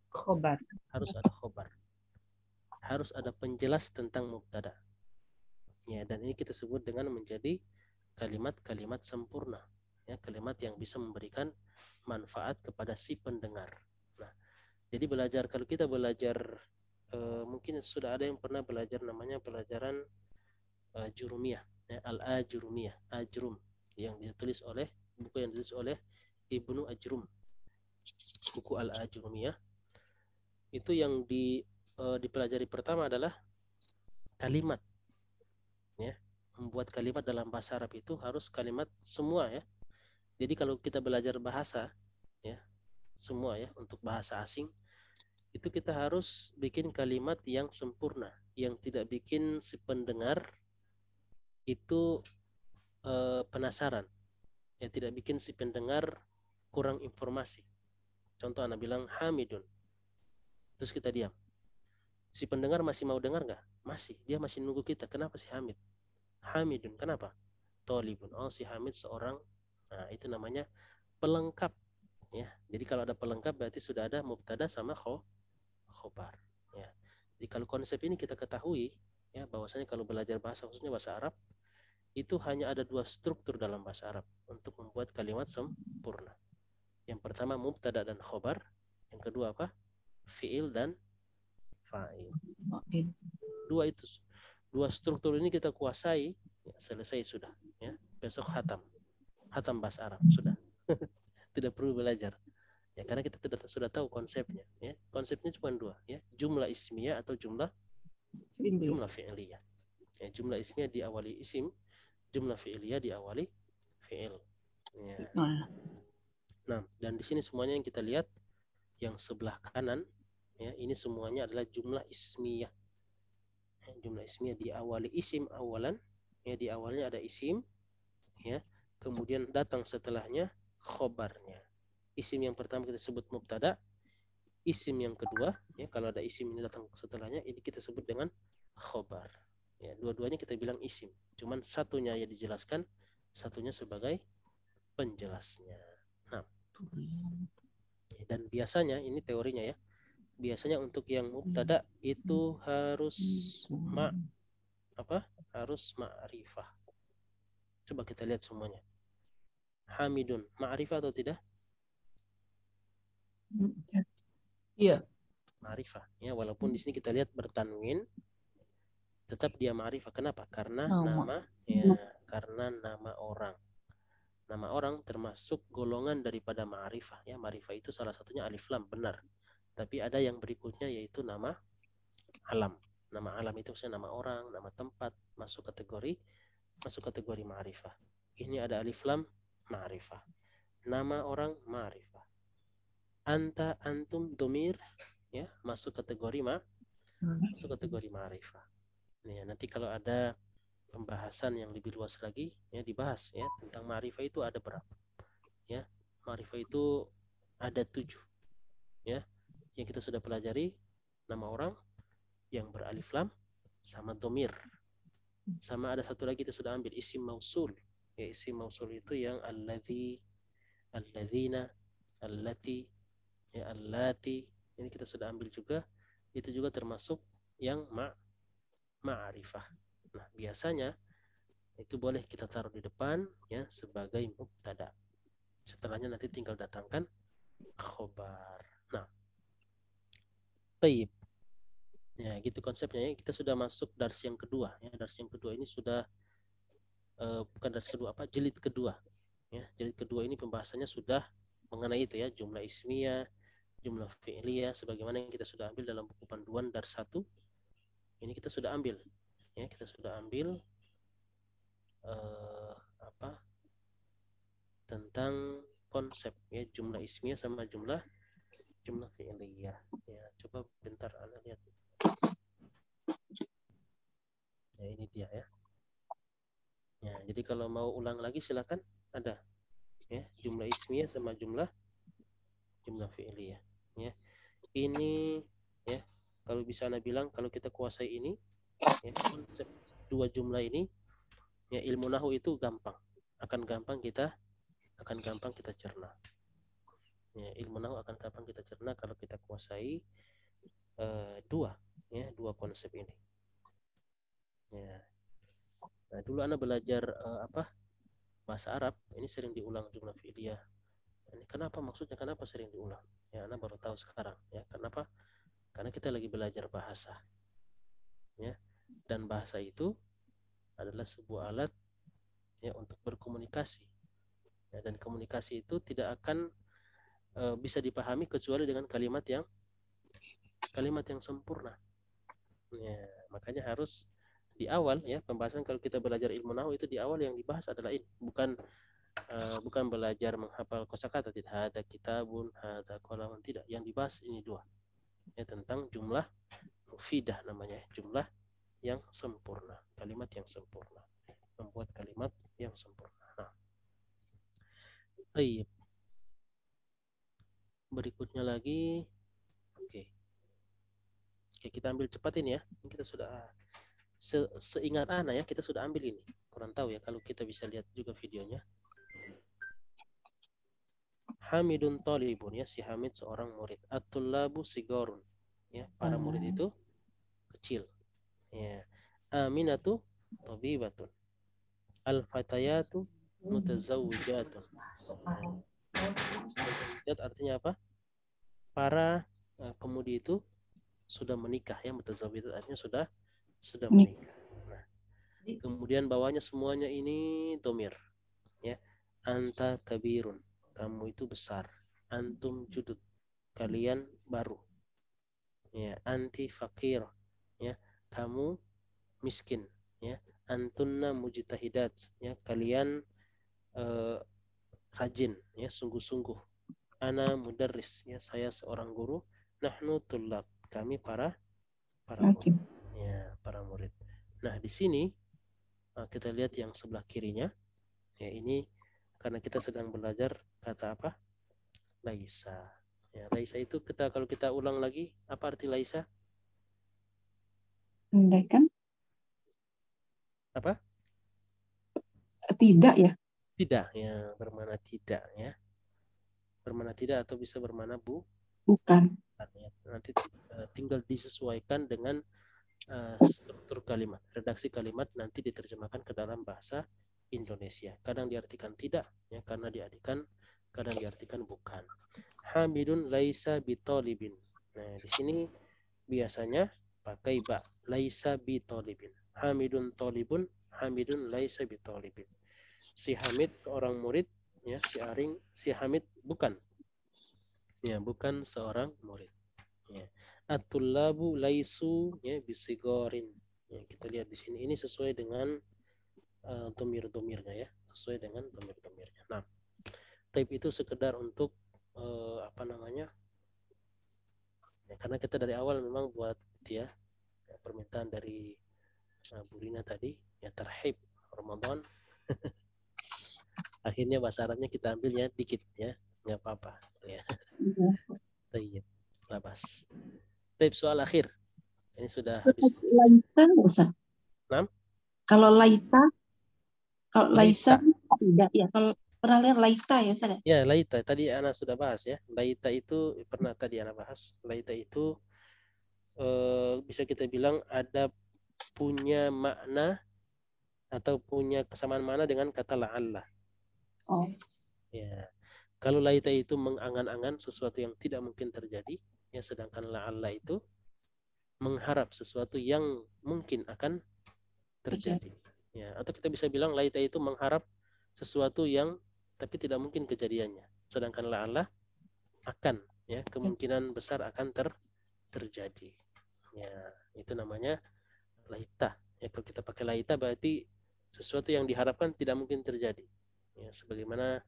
Khobar. khobar. Harus ada penjelas tentang mubtada. Ya, dan ini kita sebut dengan menjadi kalimat-kalimat sempurna. Ya, kalimat yang bisa memberikan manfaat kepada si pendengar. Nah, jadi kalau kita belajar mungkin sudah ada yang pernah belajar namanya pelajaran jurumiyah, ya, al-ajurumiyah, ajrum, yang ditulis oleh buku yang ditulis oleh Ibnu Ajrum, buku al-ajurumiyah. Itu yang dipelajari pertama adalah kalimat, ya, membuat kalimat dalam bahasa Arab itu harus kalimat semua, ya. Jadi kalau kita belajar bahasa, ya, semua ya, untuk bahasa asing itu kita harus bikin kalimat yang sempurna, yang tidak bikin si pendengar itu penasaran, ya, tidak bikin si pendengar kurang informasi. Contoh anak bilang Hamidun, terus kita diam, si pendengar masih mau dengar nggak? Masih, dia masih nunggu kita. Kenapa si Hamid? Hamidun, kenapa? Tolibun, oh si Hamid seorang. Nah, itu namanya pelengkap, ya. Jadi kalau ada pelengkap berarti sudah ada mubtada sama khobar, ya. Jadi kalau konsep ini kita ketahui, ya, bahwasanya kalau belajar bahasa khususnya bahasa Arab itu hanya ada dua struktur dalam bahasa Arab untuk membuat kalimat sempurna. Yang pertama mubtada dan khobar, yang kedua apa? Fiil dan fa'il. Dua struktur ini kita kuasai, ya, selesai sudah, ya. Besok hatam bahasa Arab sudah. Tidak perlu belajar, ya, karena kita sudah tahu konsepnya, ya. Konsepnya cuma dua, ya, jumlah ismiyah atau jumlah fi'liyah. Ya, jumlah ismiyah diawali isim, jumlah fi'liyah diawali fi'il, ya. Nah, dan di sini semuanya yang kita lihat yang sebelah kanan, ya, ini semuanya adalah jumlah ismiyah. Ya, jumlah ismiyah diawali isim awalan, ya, di awalnya ada isim, ya, kemudian datang setelahnya khobarnya. Isim yang pertama kita sebut mubtada, isim yang kedua, ya, kalau ada isim ini datang setelahnya, ini kita sebut dengan khobar. Ya, dua-duanya kita bilang isim, cuman satunya ya dijelaskan, satunya sebagai penjelasnya. Nah, dan biasanya ini teorinya, ya, biasanya untuk yang mubtada itu harus harus ma'rifah. Coba kita lihat semuanya. Hamidun ma'rifah atau tidak? Iya. Ma'rifah, ya, walaupun di sini kita lihat bertanwin, tetap dia ma'rifah. Kenapa? Karena nama, ya, karena nama orang. Nama orang termasuk golongan daripada ma'rifah, ya. Ma'rifah itu salah satunya alif lam, benar. Tapi ada yang berikutnya yaitu nama alam. Nama alam itu maksudnya nama orang, nama tempat, masuk kategori ma'rifah. Ini ada alif lam, ma'rifah. Nama orang ma'rifah. Anta, antum, domir, ya, masuk kategori ma'rifah. Nih, nanti kalau ada pembahasan yang lebih luas lagi, ya, dibahas, ya, tentang ma'rifah itu ada berapa, ya. Ma'rifah itu ada 7, ya. yang kita sudah pelajari, nama orang yang beralif lam sama domir. Sama ada satu lagi kita sudah ambil isim mausul. Ya, isim mausul itu yang alladzi, alladzina, allati, ya allati. Ini kita sudah ambil juga. Itu juga termasuk yang ma'rifah. Nah, biasanya itu boleh kita taruh di depan ya sebagai mubtada. Setelahnya nanti tinggal datangkan khobar. Nah, taib. Ya, gitu konsepnya ya. Kita sudah masuk dars yang kedua ya. Dars yang kedua ini sudah bukan dars kedua apa? Jilid kedua. Ya, jilid kedua ini pembahasannya sudah mengenai itu ya, jumlah ismiyah, jumlah fi'liyah sebagaimana yang kita sudah ambil dalam buku panduan dars 1. Ini kita sudah ambil. Ya, kita sudah ambil tentang konsep ya, jumlah ismiyah sama jumlah fi'liyah. Ya, coba bentar Anda lihat. Ya, ini dia ya. Ya, jadi kalau mau ulang lagi silakan, ada ya, jumlah ismiyah sama jumlah fi'liyah. Ya. Ini ya, kalau bisa Anda bilang kalau kita kuasai ini ya, konsep dua jumlah ini ya, ilmu nahwu itu gampang. Akan gampang kita cerna. Ya, ilmu nahwu akan gampang kita cerna kalau kita kuasai dua konsep ini. Ya. Nah, dulu Anda belajar bahasa Arab, ini sering diulang jumlah fi'liyah. Ini kenapa sering diulang? Ya, Anda baru tahu sekarang ya. Kenapa? Karena kita lagi belajar bahasa. Ya. Dan bahasa itu adalah sebuah alat ya untuk berkomunikasi. Ya, dan komunikasi itu tidak akan bisa dipahami kecuali dengan kalimat yang sempurna. Ya, makanya harus di awal ya pembahasan kalau kita belajar ilmu nahwu itu di awal yang dibahas adalah ini, bukan belajar menghafal kosakata, tidak ada kitabun, ada qalamun, tidak. Yang dibahas ini dua. Ya, tentang jumlah mufidah namanya, jumlah yang sempurna, kalimat yang sempurna. Membuat kalimat yang sempurna. Nah. Baik. Berikutnya lagi. Oke, kita ambil cepat ini ya. Ini kita sudah seingat Ana ya, kita sudah ambil ini. Kurang tahu ya kalau kita bisa lihat juga videonya. Hamidun talibun ya, si Hamid seorang murid. At-tullabu sigorun ya, para murid itu kecil. Ya. Aminatu tabibatun. Al-fatayatu mutazawwijatun. Mutazawwijat artinya apa? Para pemudi itu sudah menikah ya, mutazawwijat artinya sudah menikah. Nah, kemudian bawahnya semuanya ini domir ya. Anta kabirun, kamu itu besar. Antum judud, kalian baru. Ya, anti fakir, ya, kamu miskin. Ya, antunna mujtahidat, ya, kalian rajin, ya, sungguh-sungguh. Ana mudarris, ya, saya seorang guru. Nahnu tullab, kami para murid. Ya, para murid. Nah, di sini kita lihat yang sebelah kirinya. Ya, ini karena kita sedang belajar kata apa? Laisa. Ya, laisa itu kalau kita ulang lagi, apa arti laisa? Andaikan? Apa? Tidak ya? Tidak, ya, bermana tidak ya. Bermana tidak atau bisa bermana bukan. Nanti tinggal disesuaikan dengan struktur kalimat, redaksi kalimat nanti diterjemahkan ke dalam bahasa Indonesia. Kadang diartikan tidak, ya, karena diartikan, kadang diartikan bukan. Hamidun laisa bitolibin. Nah, di sini biasanya pakai ba, laisa bitolibin. Hamidun tolibun, Hamidun laisa bitolibin. Si Hamid seorang murid, ya, si Hamid bukan, ya, bukan seorang murid. Ya. At-tullabu laisu ya bisigorin. Ya, kita lihat di sini ini sesuai dengan domir-domirnya ya, sesuai dengan domir-domirnya. Nah, type itu sekedar untuk apa namanya? Ya, karena kita dari awal memang buat dia ya, permintaan dari Bu Rina tadi ya, terhib Ramadan. Akhirnya bahasa Arabnya kita ambilnya dikit ya, nggak apa-apa ya. Iya. La bas. Baik, soal akhir. Ini sudah habis. Laita, Ustaz. Kalau laita, kalau laisa tidak ya. Kalau pernah lihat laita ya Ustaz? Ya, laita. Tadi Ana sudah bahas ya. Laita itu pernah tadi Ana bahas. Laita itu bisa kita bilang ada punya makna atau punya kesamaan makna dengan kata la'alla. Oh. Ya. Kalau laita itu mengangan-angan sesuatu yang tidak mungkin terjadi, ya, sedangkan la'alla itu mengharap sesuatu yang mungkin akan terjadi. Ya, atau kita bisa bilang laita itu mengharap sesuatu yang tapi tidak mungkin kejadiannya. Sedangkan la'alla akan, ya, kemungkinan besar akan terjadi. Ya, itu namanya laita. Ya, kalau kita pakai laita berarti sesuatu yang diharapkan tidak mungkin terjadi. Ya, sebagaimana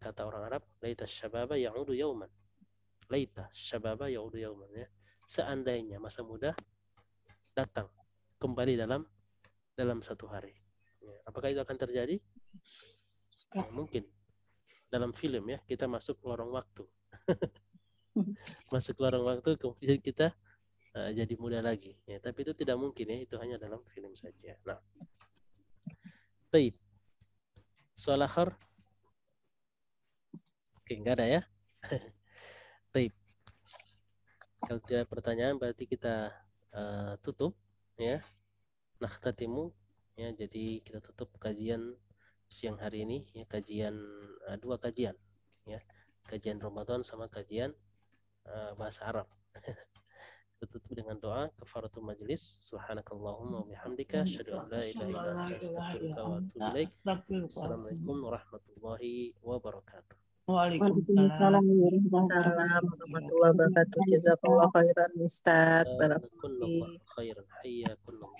kata orang Arab, laita syababa ya'udu yauman. Laita syababa ya'udu yauman, ya. Seandainya masa muda datang kembali dalam satu hari. Ya, apakah itu akan terjadi? Ya, mungkin. Dalam film ya, kita masuk lorong waktu. Masuk lorong waktu, kemudian kita jadi muda lagi. Ya, tapi itu tidak mungkin ya, itu hanya dalam film saja. Nah, baik. Soal akhir? Oke, enggak ada ya? Baik. Kalau tidak pertanyaan berarti kita tutup ya. Nakhtatimu ya, jadi kita tutup kajian siang hari ini ya, kajian dua kajian ya. Kajian Ramadan sama kajian bahasa Arab. Tutup dengan doa kafaratul majlis. Subhanakallahumma wa bihamdika asyhadu an la ilaha illa anta astaghfiruka wa atubu ilaik. Assalamualaikum warahmatullahi wabarakatuh. Waalaikumsalam. Warahmatullahi wabarakatuh. Jazakallah khairan Ustaz. Jazakumullah khairan. Hayyakumullah.